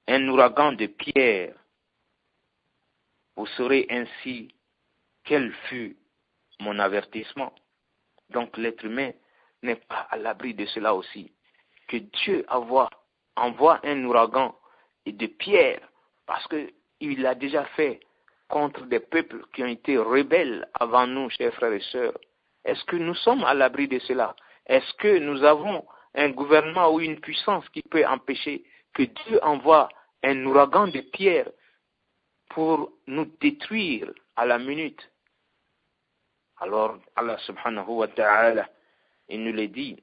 un ouragan de pierres, vous saurez ainsi quel fut mon avertissement. Donc l'être humain n'est pas à l'abri de cela aussi. Que Dieu envoie un ouragan et de pierres, parce qu'il l'a déjà fait contre des peuples qui ont été rebelles avant nous, chers frères et sœurs. Est-ce que nous sommes à l'abri de cela? Est-ce que nous avons un gouvernement ou une puissance qui peut empêcher que Dieu envoie un ouragan de pierres pour nous détruire à la minute? Alors, Allah subhanahu wa ta'ala, il nous le dit,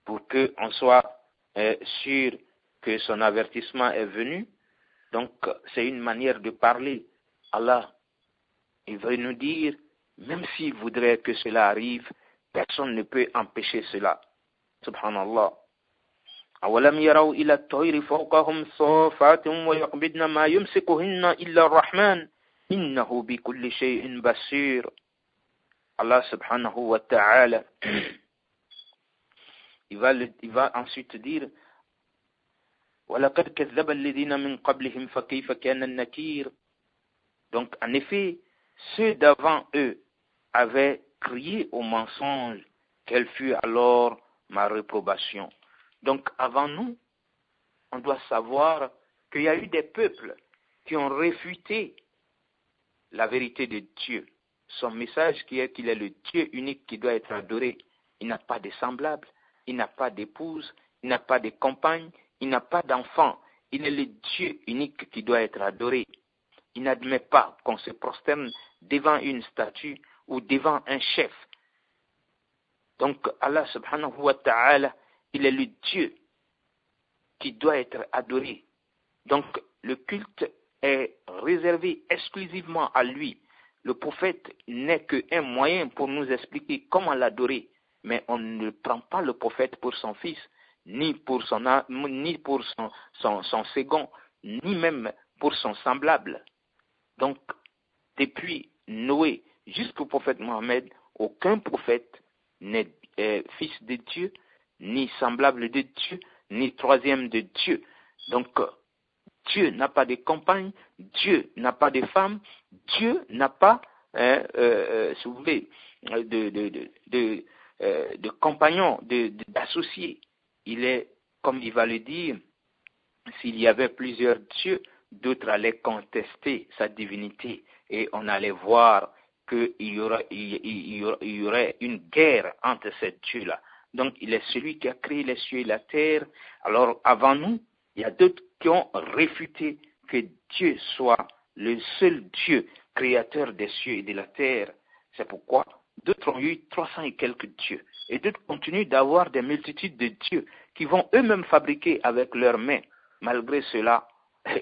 pour qu'on soit sûr que son avertissement est venu. Donc, c'est une manière de parler. Allah, il veut nous dire, même s'il voudrait que cela arrive, personne ne peut empêcher cela. Subhanallah. أولم يروا إلى الطير فوقهم صافات ويقبضن ما يمسكهن إلا الرحمن إنه بكل شيء بصير. Allah subhanahu wa ta'ala, il va ensuite dire وَلَقَدْ كَذَّبَ الَّذِينَ مِنْ قَبْلِهِمْ فَكَيْفَ كَانَ النَّكِيرُ. Donc, en effet, ceux d'avant eux avaient crié au mensonge. Quelle fut alors ma réprobation? Donc, avant nous, on doit savoir qu'il y a eu des peuples qui ont réfuté la vérité de Dieu. Son message qui est qu'il est le Dieu unique qui doit être adoré. Il n'a pas de semblable, il n'a pas d'épouse, il n'a pas de compagne, il n'a pas d'enfant. Il est le Dieu unique qui doit être adoré. Il n'admet pas qu'on se prosterne devant une statue ou devant un chef. Donc Allah subhanahu wa ta'ala, il est le Dieu qui doit être adoré. Donc le culte est réservé exclusivement à lui. Le prophète n'est qu'un moyen pour nous expliquer comment l'adorer. Mais on ne prend pas le prophète pour son fils, ni pour son second, ni même pour son semblable. Donc, depuis Noé jusqu'au prophète Mohammed, aucun prophète n'est fils de Dieu, ni semblable de Dieu, ni troisième de Dieu. Donc, Dieu n'a pas de compagne, Dieu n'a pas de femme, Dieu n'a pas, si vous voulez, de compagnons, d'associés. Il est, comme il va le dire, s'il y avait plusieurs dieux, d'autres allaient contester sa divinité et on allait voir qu'il y aurait une guerre entre ces dieux-là. Donc, il est celui qui a créé les cieux et la terre. Alors, avant nous, il y a d'autres qui ont réfuté que Dieu soit le seul Dieu, créateur des cieux et de la terre. C'est pourquoi d'autres ont eu 300 et quelques dieux. Et d'autres continuent d'avoir des multitudes de dieux qui vont eux-mêmes fabriquer avec leurs mains. Malgré cela,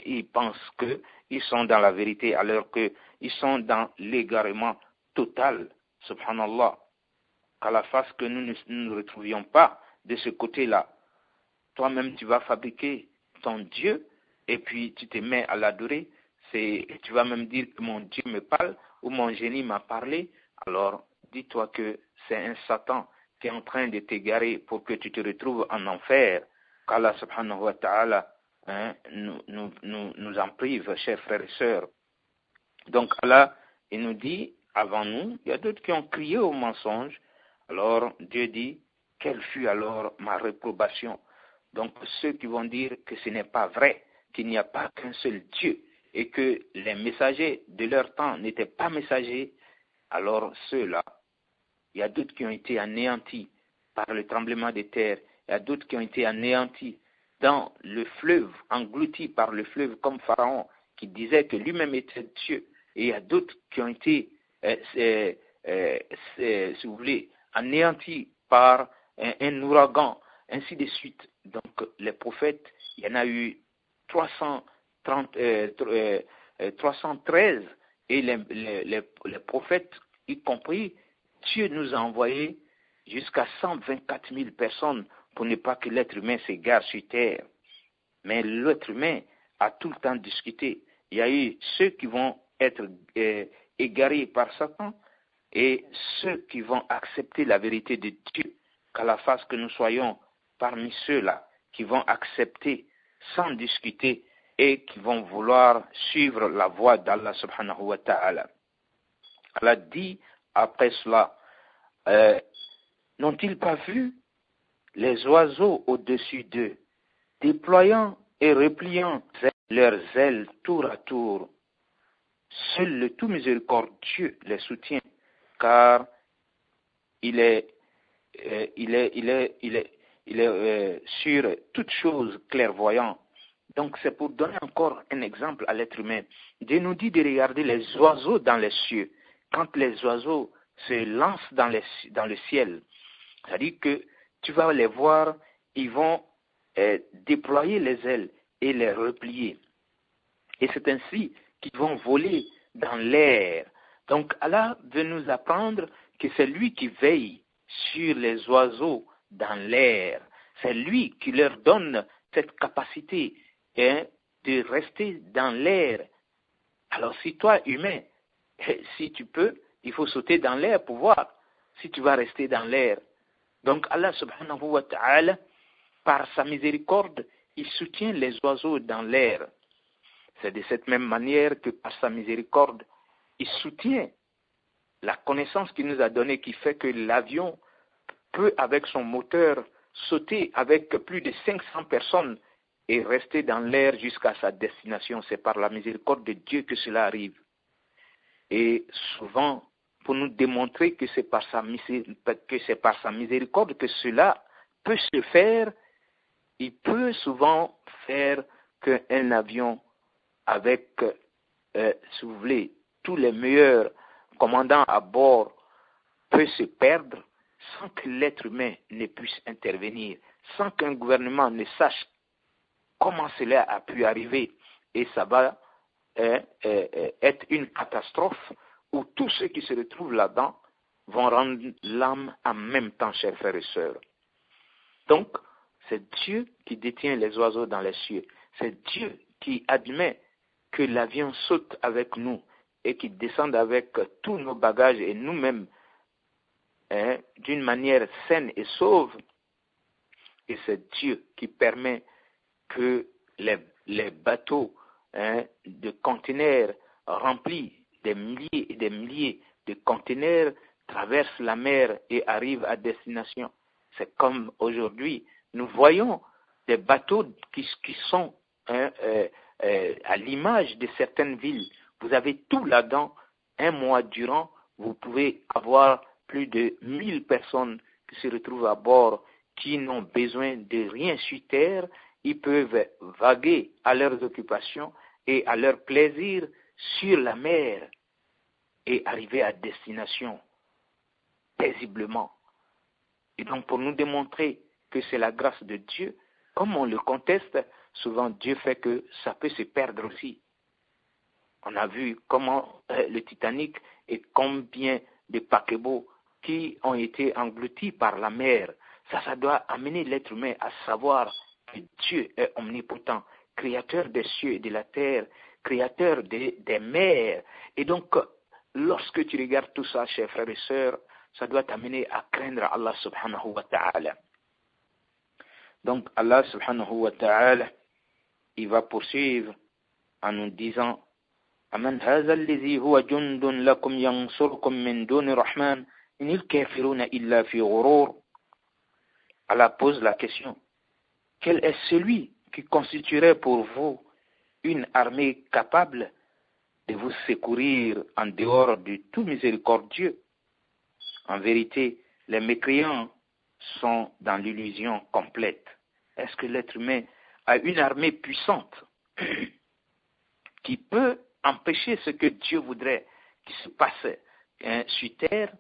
ils pensent qu'ils sont dans la vérité alors qu'ils sont dans l'égarement total. Subhanallah. Qu'à la face que nous ne nous retrouvions pas de ce côté-là. Toi-même, tu vas fabriquer ton Dieu et puis tu te mets à l'adorer. Tu vas même dire que mon Dieu me parle ou mon génie m'a parlé. Alors, dis-toi que c'est un Satan qui est en train de t'égarer pour que tu te retrouves en enfer. Qu'Allah subhanahu wa ta'ala nous en prive, chers frères et sœurs. Donc Allah, il nous dit, avant nous, il y a d'autres qui ont crié au mensonge. Alors Dieu dit, quelle fut alors ma réprobation? Donc ceux qui vont dire que ce n'est pas vrai, qu'il n'y a pas qu'un seul Dieu, et que les messagers de leur temps n'étaient pas messagers, alors ceux-là, il y a d'autres qui ont été anéantis par le tremblement de terre, il y a d'autres qui ont été anéantis dans le fleuve, engloutis par le fleuve comme Pharaon, qui disait que lui-même était Dieu, et il y a d'autres qui ont été, si vous voulez, anéantis par un ouragan, ainsi de suite. Donc les prophètes, il y en a eu 313 et les prophètes, y compris, Dieu nous a envoyé jusqu'à 124 000 personnes pour ne pas que l'être humain s'égare sur terre. Mais l'être humain a tout le temps discuté. Il y a eu ceux qui vont être égarés par Satan et ceux qui vont accepter la vérité de Dieu, qu'à la face que nous soyons parmi ceux-là qui vont accepter sans discuter et qui vont vouloir suivre la voie d'Allah subhanahu wa ta'ala. Allah dit après cela, n'ont-ils pas vu les oiseaux au-dessus d'eux, déployant et repliant leurs ailes tour à tour? Seul le tout miséricordieux les soutient, car il est sur toute chose clairvoyant. Donc c'est pour donner encore un exemple à l'être humain. Dieu nous dit de regarder les oiseaux dans les cieux. Quand les oiseaux se lancent dans le ciel, c'est-à-dire que tu vas les voir, ils vont déployer les ailes et les replier. Et c'est ainsi qu'ils vont voler dans l'air. Donc Allah veut nous apprendre que c'est lui qui veille sur les oiseaux dans l'air. C'est lui qui leur donne cette capacité de rester dans l'air. Alors si toi, humain, si tu peux, il faut sauter dans l'air pour voir si tu vas rester dans l'air. Donc Allah subhanahu wa ta'ala, par sa miséricorde, il soutient les oiseaux dans l'air. C'est de cette même manière que par sa miséricorde, il soutient la connaissance qu'il nous a donnée qui fait que l'avion peut, avec son moteur, sauter avec plus de 500 personnes et rester dans l'air jusqu'à sa destination. C'est par la miséricorde de Dieu que cela arrive. Et souvent, pour nous démontrer que c'est par sa miséricorde que cela peut se faire, il peut souvent faire qu'un avion avec, si vous voulez, tous les meilleurs commandants à bord peut se perdre sans que l'être humain ne puisse intervenir, sans qu'un gouvernement ne sache comment cela a pu arriver. Et ça va être une catastrophe où tous ceux qui se retrouvent là-dedans vont rendre l'âme en même temps, chers frères et sœurs. Donc, c'est Dieu qui détient les oiseaux dans les cieux. C'est Dieu qui admet que l'avion saute avec nous et qui descende avec tous nos bagages et nous-mêmes d'une manière saine et sauve. Et c'est Dieu qui permet que les bateaux de conteneurs remplis des milliers et des milliers de conteneurs traversent la mer et arrivent à destination. C'est comme aujourd'hui, nous voyons des bateaux qui sont à l'image de certaines villes. Vous avez tout là-dedans. Un mois durant, vous pouvez avoir plus de 1000 personnes qui se retrouvent à bord, qui n'ont besoin de rien sur terre. Ils peuvent vaguer à leurs occupations et à leur plaisir sur la mer et arriver à destination paisiblement. Et donc pour nous démontrer que c'est la grâce de Dieu, comme on le conteste, souvent Dieu fait que ça peut se perdre aussi. On a vu comment le Titanic et combien de paquebots qui ont été engloutis par la mer. Ça doit amener l'être humain à savoir que Dieu est omnipotent, créateur des cieux et de la terre, créateur des mers. Et donc, lorsque tu regardes tout ça, chers frères et sœurs, ça doit t'amener à craindre Allah subhanahu wa ta'ala. Donc, Allah subhanahu wa ta'ala, il va poursuivre en nous disant أَمَنْ هَذَا الَّذِي هُوَ جُنْدٌ لَكُمْ يَنْصُرُكُمْ مِنْ دُونِ الرَّحْمَنِ إِنِ الْكَافِرُونَ إِلَّا فِي غُرُورٍ. Allah pose la question, quel est celui qui constituerait pour vous une armée capable de vous secourir en dehors du tout miséricordieux? En vérité, les mécréants sont dans l'illusion complète. Est-ce que l'être humain a une armée puissante qui peut empêcher ce que Dieu voudrait qu'il se passe sur terre?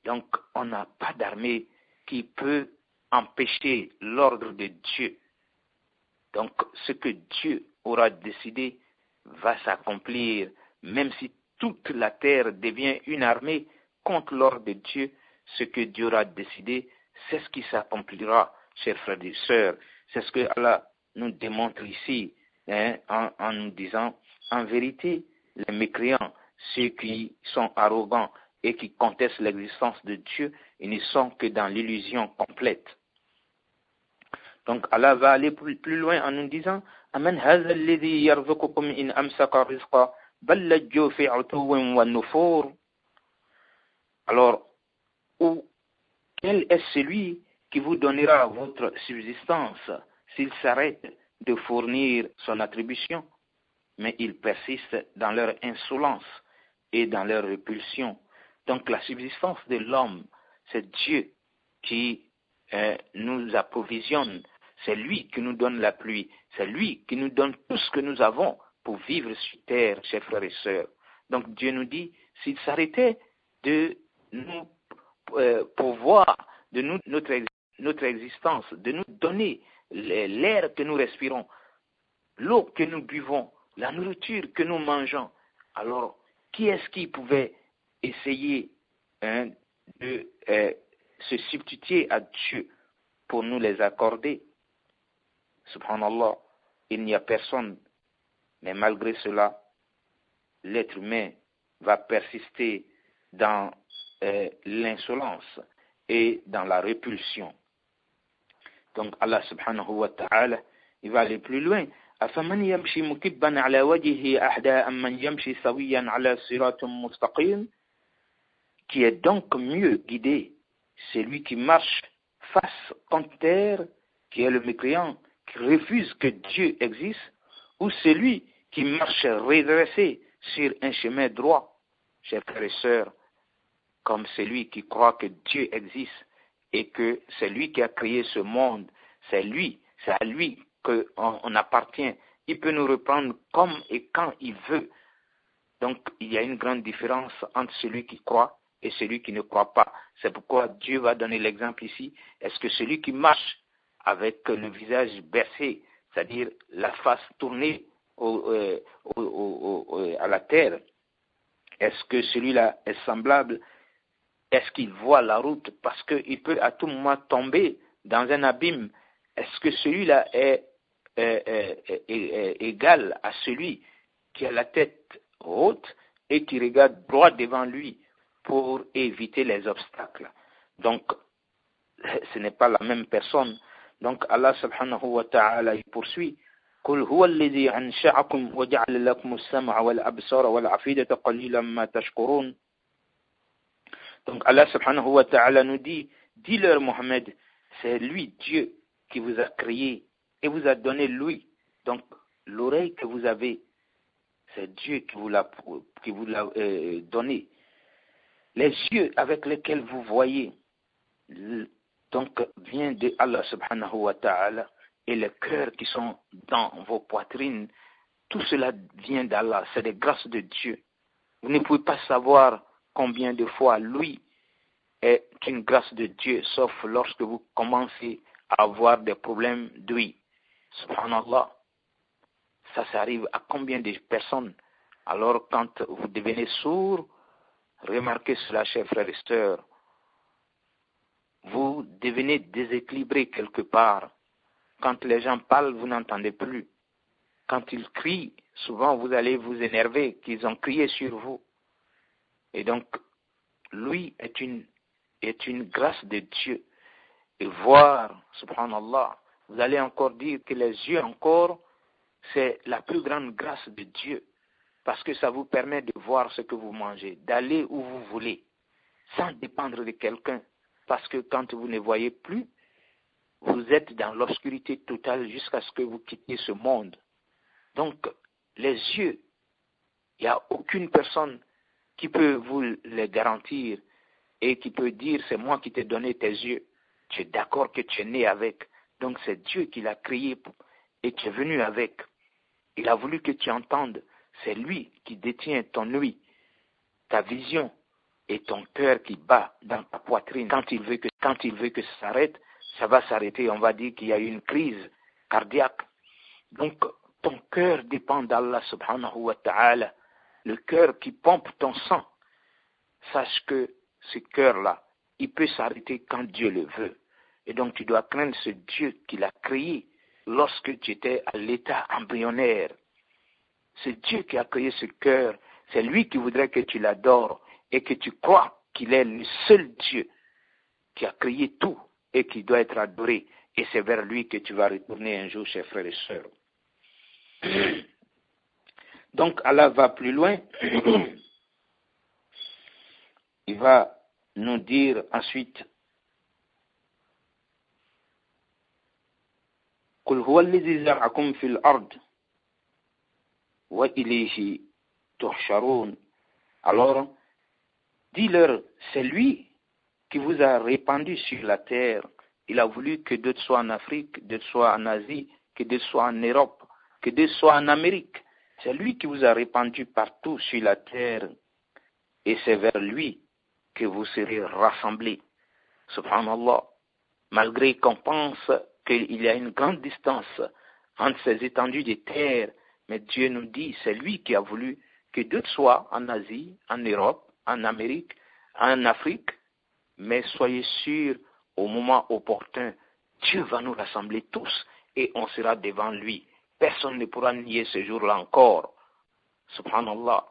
Donc, on n'a pas d'armée qui peut empêcher l'ordre de Dieu. Donc, ce que Dieu aura décidé va s'accomplir, même si toute la terre devient une armée contre l'ordre de Dieu. Ce que Dieu aura décidé, c'est ce qui s'accomplira, chers frères et sœurs. C'est ce que Allah nous démontre ici, en nous disant, en vérité, les mécréants, ceux qui sont arrogants et qui contestent l'existence de Dieu, ils ne sont que dans l'illusion complète. Donc Allah va aller plus loin en nous disant Aman hadha alladhi yarzuqukum in amsaka rizqa bal lajju fi utuwwin wa nufur. Alors, quel est celui qui vous donnera votre subsistance s'il s'arrête de fournir son attribution? Mais ils persistent dans leur insolence et dans leur répulsion. Donc la subsistance de l'homme, c'est Dieu qui nous approvisionne. C'est lui qui nous donne la pluie. C'est lui qui nous donne tout ce que nous avons pour vivre sur terre, chers frères et sœurs. Donc Dieu nous dit, s'il s'arrêtait de nous pourvoir de notre existence, de nous donner l'air que nous respirons, l'eau que nous buvons, la nourriture que nous mangeons, alors qui est-ce qui pouvait essayer de se substituer à Dieu pour nous les accorder? Subhanallah, il n'y a personne, mais malgré cela, l'être humain va persister dans l'insolence et dans la répulsion. Donc Allah subhanahu wa ta'ala, il va aller plus loin. أفمن يمشي مكبا على وجهه أحدى أم من يمشي سويا على صراط مستقيم? Qui est donc mieux guidé, celui qui marche face contre terre, qui est le mécréant, qui refuse que Dieu existe, ou celui qui marche redressé sur un chemin droit? Chers frères et sœurs, comme celui qui croit que Dieu existe et que c'est lui qui a créé ce monde, c'est à lui qu'on appartient. Il peut nous reprendre comme et quand il veut. Donc, il y a une grande différence entre celui qui croit et celui qui ne croit pas. C'est pourquoi Dieu va donner l'exemple ici. Est-ce que celui qui marche avec le visage baissé, c'est-à-dire la face tournée à la terre, est-ce que celui-là est semblable? Est-ce qu'il voit la route parce qu'il peut à tout moment tomber dans un abîme? Est-ce que celui-là est égal à celui qui a la tête haute et qui regarde droit devant lui pour éviter les obstacles? Donc, ce n'est pas la même personne. Donc, Allah subhanahu wa ta'ala, il poursuit. قل هو الذي أنشأكم وجعل لكم السمع والأبصار والأفئدة قليلا ما تشكرون. Donc Allah subhanahu wa ta'ala nous dit, dis-leur Mohammed, c'est lui, Dieu, qui vous a créé et vous a donné l'ouïe. Donc l'oreille que vous avez, c'est Dieu qui vous l'a donné. Les yeux avec lesquels vous voyez, donc vient de Allah subhanahu wa ta'ala, et les cœurs qui sont dans vos poitrines, tout cela vient d'Allah, c'est des grâces de Dieu. Vous ne pouvez pas savoir combien de fois l'ouïe est une grâce de Dieu, sauf lorsque vous commencez à avoir des problèmes d'ouïe. Subhanallah, ça arrive à combien de personnes? Alors quand vous devenez sourd, remarquez cela, chers frères et sœurs, vous devenez déséquilibré quelque part. Quand les gens parlent, vous n'entendez plus. Quand ils crient, souvent vous allez vous énerver qu'ils ont crié sur vous. Et donc, lui est une grâce de Dieu. Et voir, subhanallah, vous allez encore dire que les yeux encore, c'est la plus grande grâce de Dieu. Parce que ça vous permet de voir ce que vous mangez, d'aller où vous voulez, sans dépendre de quelqu'un. Parce que quand vous ne voyez plus, vous êtes dans l'obscurité totale jusqu'à ce que vous quittiez ce monde. Donc, les yeux, il n'y a aucune personne qui peut vous les garantir et qui peut dire c'est moi qui t'ai donné tes yeux. Tu es d'accord que tu es né avec. Donc c'est Dieu qui l'a créé et tu es venu avec. Il a voulu que tu entendes. C'est lui qui détient ton ouïe, ta vision et ton cœur qui bat dans ta poitrine. Quand il veut que ça s'arrête, ça va s'arrêter. On va dire qu'il y a eu une crise cardiaque. Donc ton cœur dépend d'Allah subhanahu wa ta'ala. Le cœur qui pompe ton sang. Sache que ce cœur-là, il peut s'arrêter quand Dieu le veut. Et donc tu dois craindre ce Dieu qui l'a créé lorsque tu étais à l'état embryonnaire. C'est Dieu qui a créé ce cœur. C'est lui qui voudrait que tu l'adores et que tu crois qu'il est le seul Dieu qui a créé tout et qui doit être adoré. et c'est vers lui que tu vas retourner un jour, chers frères et sœurs. Donc Allah va plus loin. Il va nous dire ensuite قل هو الذي زرعكم في الأرض وإليه تحشرون. Alors, dis-leur, c'est lui qui vous a répandu sur la terre. Il a voulu que d'autres soient en Afrique, d'autres soient en Asie, que d'autres soient en Europe, que d'autres soient en Amérique. C'est lui qui vous a répandu partout sur la terre. Et c'est vers lui que vous serez rassemblés. Subhanallah. Malgré qu'on pense qu'il y a une grande distance entre ces étendues de terre, mais Dieu nous dit, c'est lui qui a voulu que d'autres soient en Asie, en Europe, en Amérique, en Afrique. Mais soyez sûrs, au moment opportun, Dieu va nous rassembler tous et on sera devant lui. Personne ne pourra nier ce jour-là encore. Subhanallah.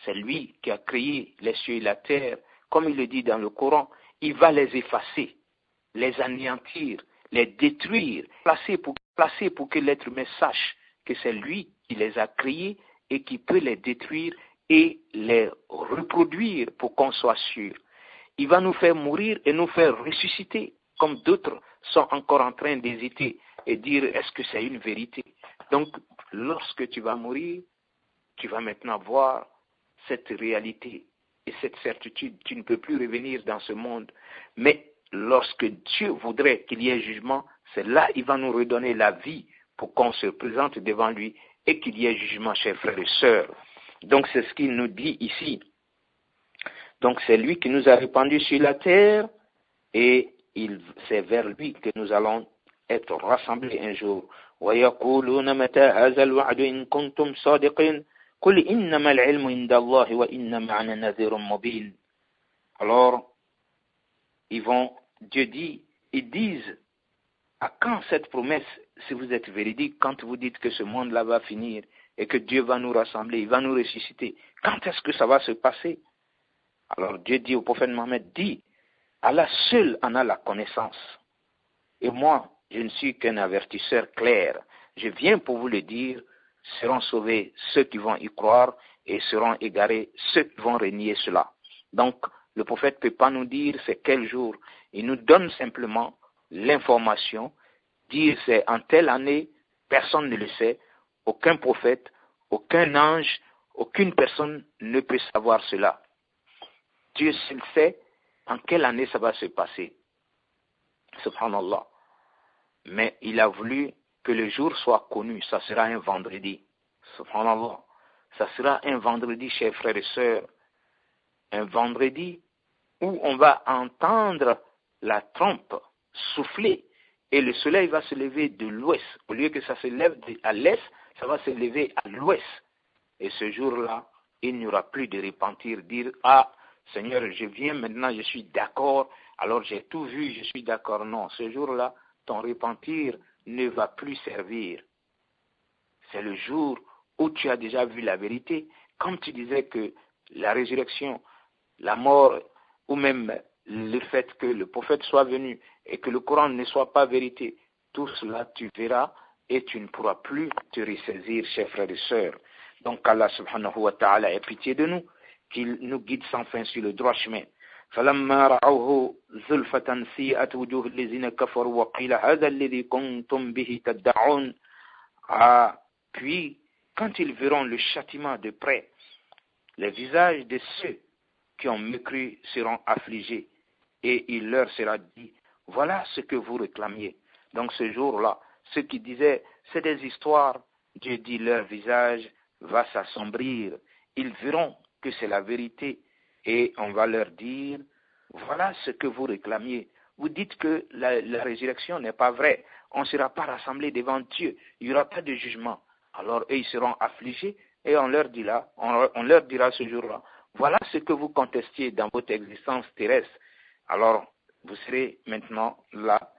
C'est lui qui a créé les cieux et la terre. Comme il le dit dans le Coran, il va les effacer, les anéantir, les détruire, placer pour que l'être humain sache que c'est lui qui les a créés et qui peut les détruire et les reproduire pour qu'on soit sûr. Il va nous faire mourir et nous faire ressusciter, comme d'autres sont encore en train d'hésiter et dire est-ce que c'est une vérité. Donc, lorsque tu vas mourir, tu vas maintenant voir cette réalité et cette certitude. Tu ne peux plus revenir dans ce monde. Mais lorsque Dieu voudrait qu'il y ait jugement, c'est là qu'il va nous redonner la vie pour qu'on se présente devant lui et qu'il y ait jugement, chers frères et sœurs. Donc, c'est ce qu'il nous dit ici. Donc, c'est lui qui nous a répandus sur la terre et c'est vers lui que nous allons être rassemblés un jour. وَيَقُولُونَ مَتَى هَذَا الْوَعْدُ إِن كُنتُمْ صَادِقِينَ قُلْ إِنَّمَا الْعِلْمُ عِندَ اللَّهِ وَإِنَّمَا أَنَا نَذِيرٌ مُبِينٌ. Alors, Dieu dit, ils disent, à quand cette promesse, si vous êtes véridique, quand vous dites que ce monde-là va finir et que Dieu va nous rassembler, il va nous ressusciter, quand est-ce que ça va se passer? Alors Dieu dit au prophète Mohammed, dit, Allah seul en a la connaissance. Et moi, je ne suis qu'un avertisseur clair. Je viens pour vous le dire, seront sauvés ceux qui vont y croire et seront égarés ceux qui vont renier cela. Donc, le prophète ne peut pas nous dire c'est quel jour. Il nous donne simplement l'information, dire c'est en telle année, personne ne le sait, aucun prophète, aucun ange, aucune personne ne peut savoir cela. Dieu seul sait en quelle année ça va se passer. Subhanallah. Mais il a voulu que le jour soit connu, ça sera un vendredi. Subhanallah. Ça sera un vendredi, chers frères et sœurs. Un vendredi où on va entendre la trompe souffler et le soleil va se lever de l'ouest. Au lieu que ça se lève à l'est, ça va se lever à l'ouest. Et ce jour-là, il n'y aura plus de repentir, dire « Ah, Seigneur, je viens maintenant, je suis d'accord, alors j'ai tout vu, je suis d'accord. » Non, ce jour-là, ton repentir ne va plus servir. C'est le jour où tu as déjà vu la vérité. Comme tu disais que la résurrection, la mort, ou même le fait que le prophète soit venu et que le Coran ne soit pas vérité, tout cela tu verras et tu ne pourras plus te ressaisir, chers frères et sœurs. Donc Allah subhanahu wa ta'ala ait pitié de nous, qu'il nous guide sans fin sur le droit chemin. فَلَمَّا رَأَوْهُ زُلْفَةً سِيئَتْ وُجُوهُ الَّذِينَ كَفَرُوا وَقِيلَ هَذَا الَّذِي كُنْتُمْ بِهِ تَدَّعُونَ. Puis, quand ils verront le châtiment de près, les visages de ceux qui ont mécru seront affligés et il leur sera dit, voilà ce que vous réclamiez. Donc ce jour-là, ceux qui disaient, c'est des histoires, Dieu dit, leur visage va s'assombrir. Ils verront que c'est la vérité et on va leur dire, voilà ce que vous réclamiez. Vous dites que la résurrection n'est pas vraie. On ne sera pas rassemblés devant Dieu. Il n'y aura pas de jugement. Alors eux, ils seront affligés et on leur dira ce jour-là, voilà ce que vous contestiez dans votre existence terrestre. Alors, vous serez maintenant là,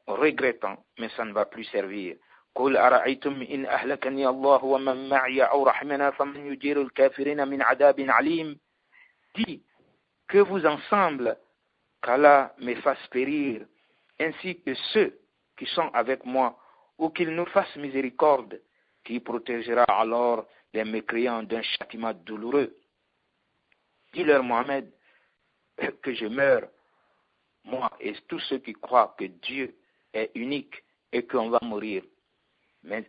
regrettant, mais ça ne va plus servir. قُلْ أَرَأَيْتُمْ إِنْ أَهْلَكَنِيَ اللَّهُ وَمَنْ مَعِيَ أَوْ رَحِمَنَا فَمَنْ يُجِيرُ الْكَافِرِينَ مِنْ عَذَابٍ عَلِيمٍ. Dis que vous ensemble, qu'Allah me fasse périr, ainsi que ceux qui sont avec moi, ou qu'il nous fasse miséricorde, qui protégera alors les mécréants d'un châtiment douloureux. Dis-leur, Mohammed, que je meurs, moi et tous ceux qui croient que Dieu est unique et qu'on va mourir. Mais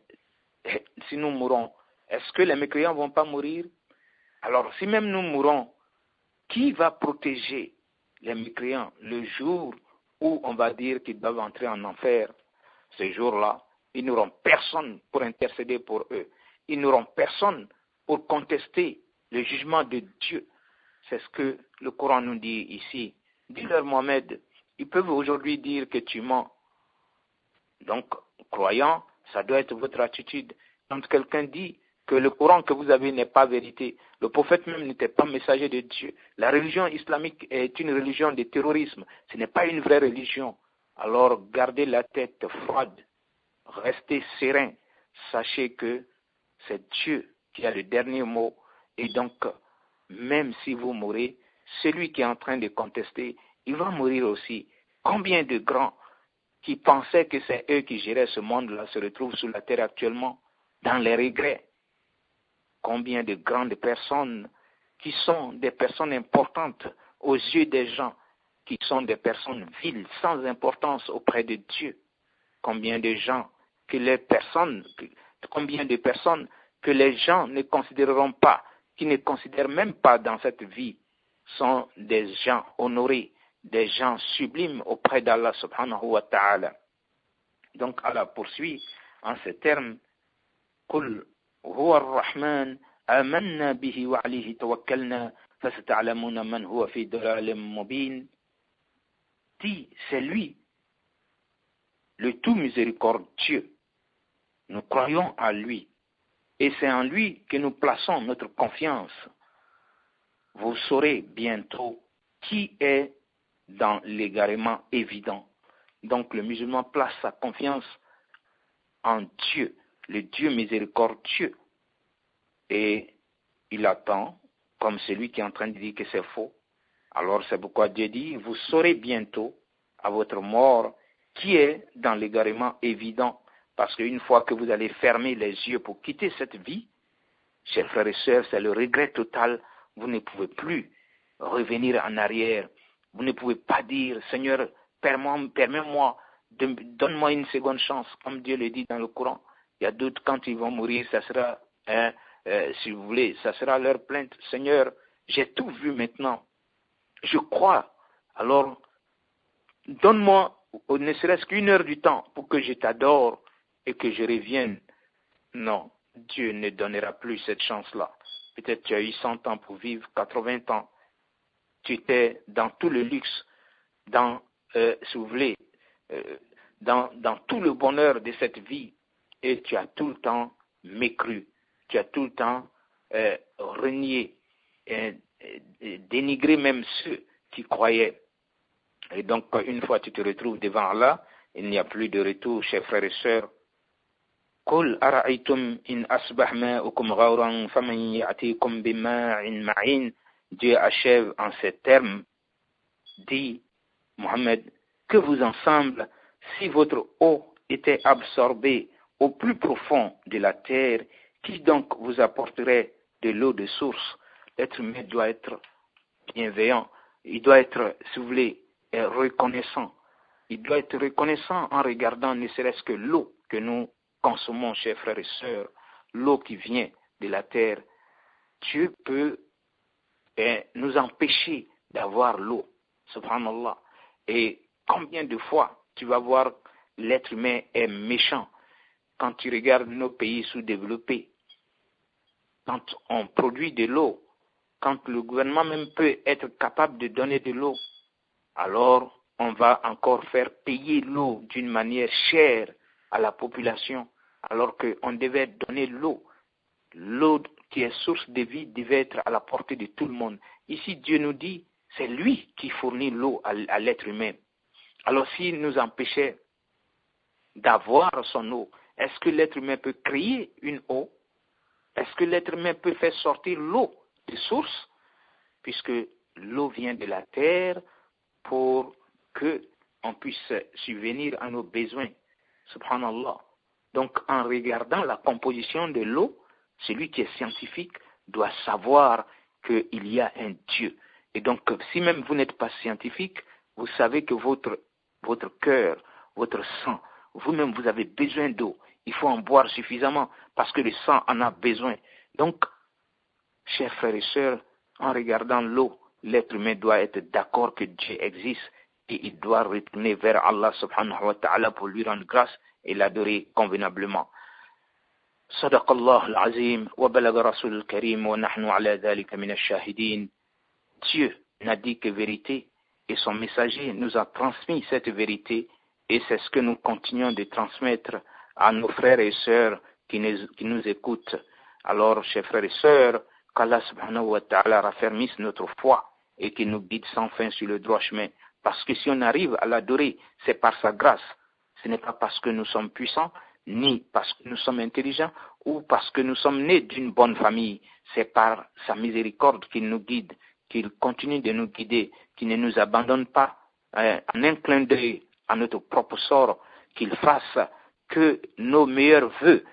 si nous mourons, est-ce que les mécréants ne vont pas mourir? Alors, si même nous mourons, qui va protéger les mécréants le jour où on va dire qu'ils doivent entrer en enfer? Ce jour-là, ils n'auront personne pour intercéder pour eux. Ils n'auront personne pour contester le jugement de Dieu. C'est ce que le Coran nous dit ici. Dis-leur, Mohammed, ils peuvent aujourd'hui dire que tu mens. Donc, croyant, ça doit être votre attitude. Quand quelqu'un dit que le Coran que vous avez n'est pas vérité, le prophète même n'était pas messager de Dieu, la religion islamique est une religion de terrorisme, ce n'est pas une vraie religion. Alors, gardez la tête froide, restez serein, sachez que c'est Dieu qui a le dernier mot, et donc, même si vous mourrez, celui qui est en train de contester, il va mourir aussi. Combien de grands qui pensaient que c'est eux qui géraient ce monde-là se retrouvent sur la terre actuellement dans les regrets? Combien de grandes personnes qui sont des personnes importantes aux yeux des gens, qui sont des personnes viles, sans importance auprès de Dieu? Combien de gens combien de personnes que les gens ne considéreront pas, qui ne considèrent même pas dans cette vie, sont des gens honorés, des gens sublimes auprès d'Allah subhanahu wa ta'ala. Donc Allah poursuit en ces termes: قل هو الرحمن آمنا به وعليه توكلنا فستعلمون من هو في ضلال مبين. Dis, c'est lui, le tout miséricordieux. Nous croyons à lui et c'est en lui que nous plaçons notre confiance. Vous saurez bientôt qui est dans l'égarement évident. Donc le musulman place sa confiance en Dieu, le Dieu miséricordieux. Et il attend, comme celui qui est en train de dire que c'est faux. Alors c'est pourquoi Dieu dit, vous saurez bientôt, à votre mort, qui est dans l'égarement évident. Parce qu'une fois que vous allez fermer les yeux pour quitter cette vie, chers frères et sœurs, c'est le regret total. Vous ne pouvez plus revenir en arrière. Vous ne pouvez pas dire, Seigneur, permets-moi, donne-moi une seconde chance, comme Dieu le dit dans le Coran. Il y a d'autres, quand ils vont mourir, ça sera, si vous voulez, ça sera leur plainte. Seigneur, j'ai tout vu maintenant. Je crois. Alors, donne-moi, ne serait-ce qu'une heure du temps pour que je t'adore et que je revienne. Non, Dieu ne donnera plus cette chance-là. Peut-être tu as eu 100 ans pour vivre, 80 ans. Tu étais dans tout le luxe, dans, si vous voulez, dans tout le bonheur de cette vie. Et tu as tout le temps mécru. Tu as tout le temps renié, dénigré même ceux qui croyaient. Et donc, une fois tu te retrouves devant Allah, il n'y a plus de retour, chers frères et sœurs. قل أرأيتم إن أصبح ماؤكم غورا فمن يأتيكم بماء معين. Dieu achève en ces termes, dit Mohammed, que vous en semble si votre eau était absorbée au plus profond de la terre, qui donc vous apporterait de l'eau de source? L'être humain doit être bienveillant, il doit être, si vous voulez, reconnaissant. Il doit être reconnaissant en regardant ne serait-ce que l'eau que nous consommons, chers frères et sœurs, l'eau qui vient de la terre. Dieu peut nous empêcher d'avoir l'eau, subhanallah. Et combien de fois tu vas voir l'être humain est méchant quand tu regardes nos pays sous-développés, quand on produit de l'eau, quand le gouvernement même peut être capable de donner de l'eau, alors on va encore faire payer l'eau d'une manière chère à la population, alors qu'on devait donner l'eau. L'eau qui est source de vie devait être à la portée de tout le monde. Ici, Dieu nous dit, c'est lui qui fournit l'eau à l'être humain. Alors s'il nous empêchait d'avoir son eau, est-ce que l'être humain peut créer une eau? Est-ce que l'être humain peut faire sortir l'eau de source? Puisque l'eau vient de la terre pour qu'on puisse subvenir à nos besoins. Subhanallah. Donc, en regardant la composition de l'eau, celui qui est scientifique doit savoir qu'il y a un Dieu. Et donc, si même vous n'êtes pas scientifique, vous savez que votre cœur, votre sang, vous-même, vous avez besoin d'eau. Il faut en boire suffisamment parce que le sang en a besoin. Donc, chers frères et sœurs, en regardant l'eau, l'être humain doit être d'accord que Dieu existe et il doit retourner vers Allah subhanahu wa ta'ala pour lui rendre grâce et l'adorer convenablement. صدق الله العظيم وبلغ رسول الكريم ونحن على ذلك من الشاهدين. Dieu n'a dit que vérité et son messager nous a transmis cette vérité et c'est ce que nous continuons de transmettre à nos frères et sœurs qui nous écoutent. Alors, chers frères et sœurs, qu'Allah subhanahu wa ta'ala raffermisse notre foi et qu'il nous guide sans fin sur le droit chemin. Parce que si on arrive à l'adorer, c'est par sa grâce. Ce n'est pas parce que nous sommes puissants, ni parce que nous sommes intelligents, ou parce que nous sommes nés d'une bonne famille. C'est par sa miséricorde qu'il nous guide, qu'il continue de nous guider, qu'il ne nous abandonne pas en un clin d'œil à notre propre sort, qu'il fasse que nos meilleurs vœux,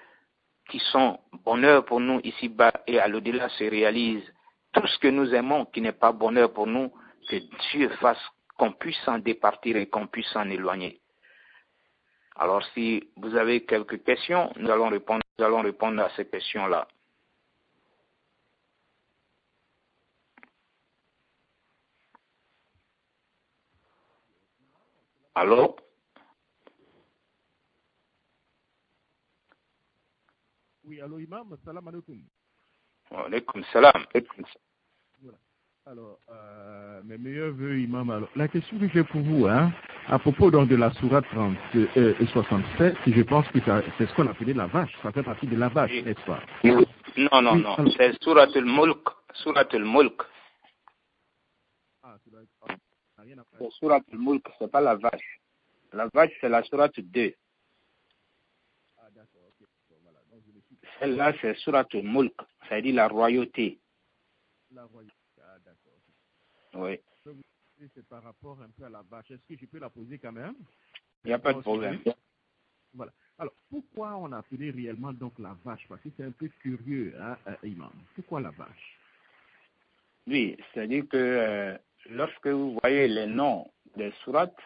qui sont bonheur pour nous ici-bas et à l'au-delà, se réalisent. Tout ce que nous aimons qui n'est pas bonheur pour nous, que Dieu fasse qu'on puisse s'en départir et qu'on puisse s'en éloigner. Alors, si vous avez quelques questions, nous allons répondre à ces questions-là. Allô? Oui, allô, Imam, salam alaikum. Wa alaykum salam. Voilà. Alors, mes meilleurs vœux, Imam. Alors, la question que j'ai pour vous, à propos donc de la sourate 30 et 67, je pense que c'est ce qu'on appelait la vache. Ça fait partie de la vache, n'est-ce pas? Non. Oui, alors... C'est Surat al-Mulk. Surat al-Mulk. Ah, rien à faire. C'est Surat al-Mulk, c'est pas la vache. La vache, c'est la Surat 2. Ah, d'accord, ok. Bon, voilà. Donc, je le suis. Celle-là, c'est Surat al-Mulk. Ça dit la royauté. La royauté. Ah, d'accord. Oui. C'est par rapport un peu à la vache. Est-ce que je peux la poser quand même? Il n'y a pas de problème. Voilà. Alors, pourquoi on a appelé réellement donc la vache? Parce que c'est un peu curieux, Imam. Pourquoi la vache? Oui, c'est-à-dire que lorsque vous voyez les noms des sourates,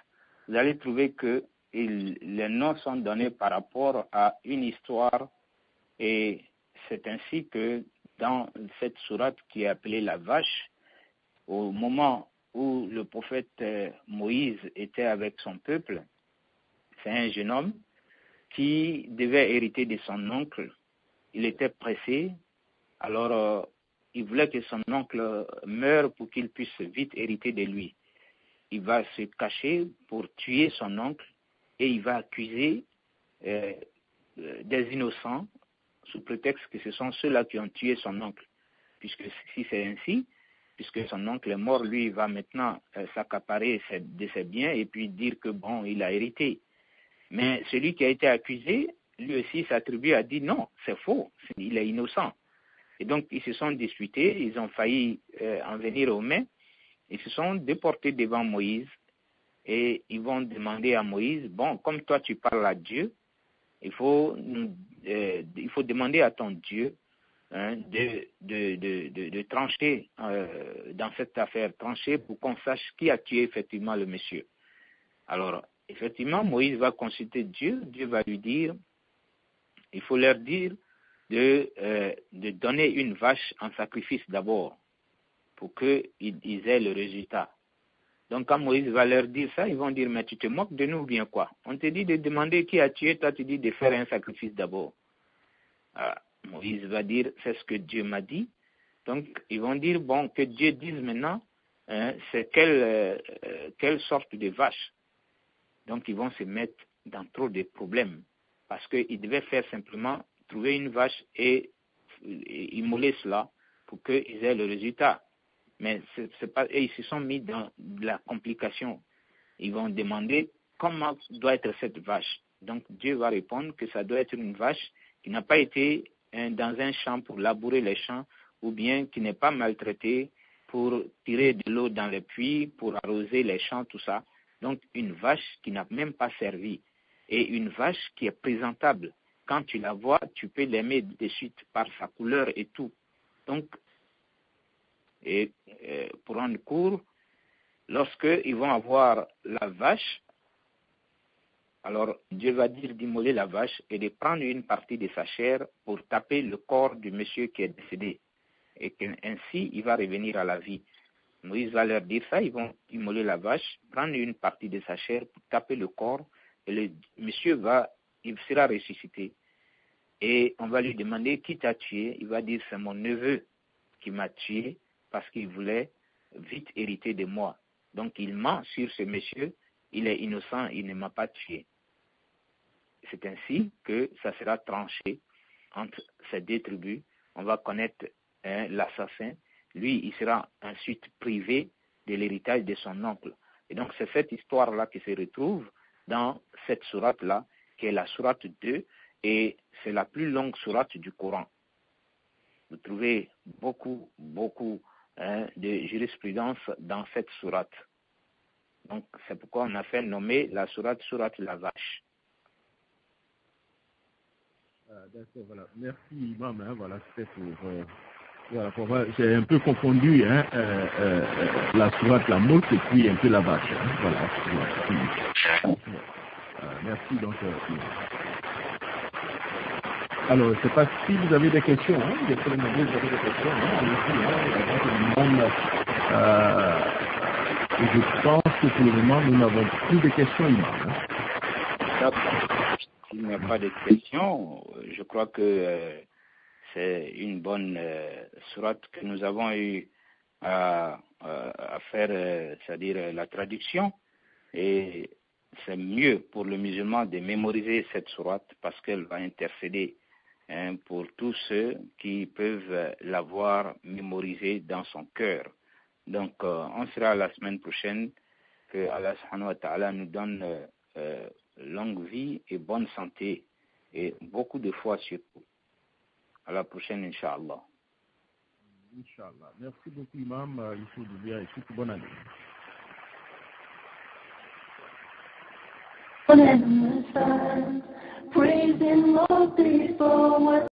vous allez trouver que les noms sont donnés par rapport à une histoire et c'est ainsi que dans cette sourate qui est appelée la vache, au moment où le prophète Moïse était avec son peuple, c'est un jeune homme qui devait hériter de son oncle. Il était pressé, alors il voulait que son oncle meure pour qu'il puisse vite hériter de lui. Il va se cacher pour tuer son oncle et il va accuser des innocents sous prétexte que ce sont ceux-là qui ont tué son oncle. Puisque si c'est ainsi, puisque son oncle est mort, lui, il va maintenant s'accaparer de ses biens et puis dire que bon, il a hérité. Mais celui qui a été accusé, lui aussi s'attribue à dire non, c'est faux, il est innocent. Et donc, ils se sont disputés, ils ont failli en venir aux mains, ils se sont déportés devant Moïse et ils vont demander à Moïse, bon, comme toi tu parles à Dieu, il faut demander à ton Dieu de trancher dans cette affaire, trancher pour qu'on sache qui a tué effectivement le monsieur. Alors, effectivement, Moïse va consulter Dieu, Dieu va lui dire, il faut leur dire de donner une vache en sacrifice d'abord, pour qu'ils aient le résultat. Donc quand Moïse va leur dire ça, ils vont dire, mais tu te moques de nous ou bien quoi? On te dit de demander qui a tué, toi tu dis de faire un sacrifice d'abord. Moïse va dire, c'est ce que Dieu m'a dit. Donc ils vont dire, bon, que Dieu dise maintenant, c'est quelle sorte de vache. Donc ils vont se mettre dans trop de problèmes, parce qu'ils devaient faire simplement trouver une vache et immoler cela pour qu'ils aient le résultat. Mais c'est pas, et ils se sont mis dans de la complication. Ils vont demander comment doit être cette vache. Donc Dieu va répondre que ça doit être une vache qui n'a pas été dans un champ pour labourer les champs, ou bien qui n'est pas maltraitée pour tirer de l'eau dans les puits, pour arroser les champs, tout ça. Donc une vache qui n'a même pas servi. et une vache qui est présentable. Quand tu la vois, tu peux l'aimer de suite par sa couleur et tout. Donc, pour rendre court, lorsqu'ils vont avoir la vache, alors Dieu va dire d'immoler la vache et de prendre une partie de sa chair pour taper le corps du monsieur qui est décédé. Et qu'ainsi, il va revenir à la vie. Moïse va leur dire ça, ils vont immoler la vache, prendre une partie de sa chair pour taper le corps, et le monsieur il sera ressuscité. Et on va lui demander qui t'a tué. Il va dire c'est mon neveu qui m'a tué parce qu'il voulait vite hériter de moi. Donc il ment sur ce monsieur, il est innocent, il ne m'a pas tué. C'est ainsi que ça sera tranché entre ces deux tribus. On va connaître l'assassin. Lui, il sera ensuite privé de l'héritage de son oncle. Et donc c'est cette histoire-là qui se retrouve dans cette sourate-là, qui est la sourate 2, et c'est la plus longue sourate du Coran. Vous trouvez beaucoup de jurisprudence dans cette sourate. Donc c'est pourquoi on a fait nommer la sourate la vache. D'accord, voilà. Merci Imam, voilà, c'était pour j'ai un peu confondu la sourate la mouche et puis un peu la vache. Voilà. Merci donc. Alors, je ne sais pas si vous avez des questions. Vous avez des questions. Je pense que pour le moment, nous n'avons plus de questions, Imam. S'il n'y a pas de questions, je crois que c'est une bonne sourate que nous avons eu à faire, c'est-à-dire la traduction. Et c'est mieux pour le musulman de mémoriser cette sourate parce qu'elle va intercéder pour tous ceux qui peuvent l'avoir mémorisée dans son cœur. Donc, on sera la semaine prochaine. Que Allah subhanahu wa ta'ala nous donne longue vie et bonne santé et beaucoup de foi surtout. À la prochaine, Inch'Allah. Inch'Allah. Merci beaucoup, Imam. Youssou Doubia et surtout bonne année. Praising Lord before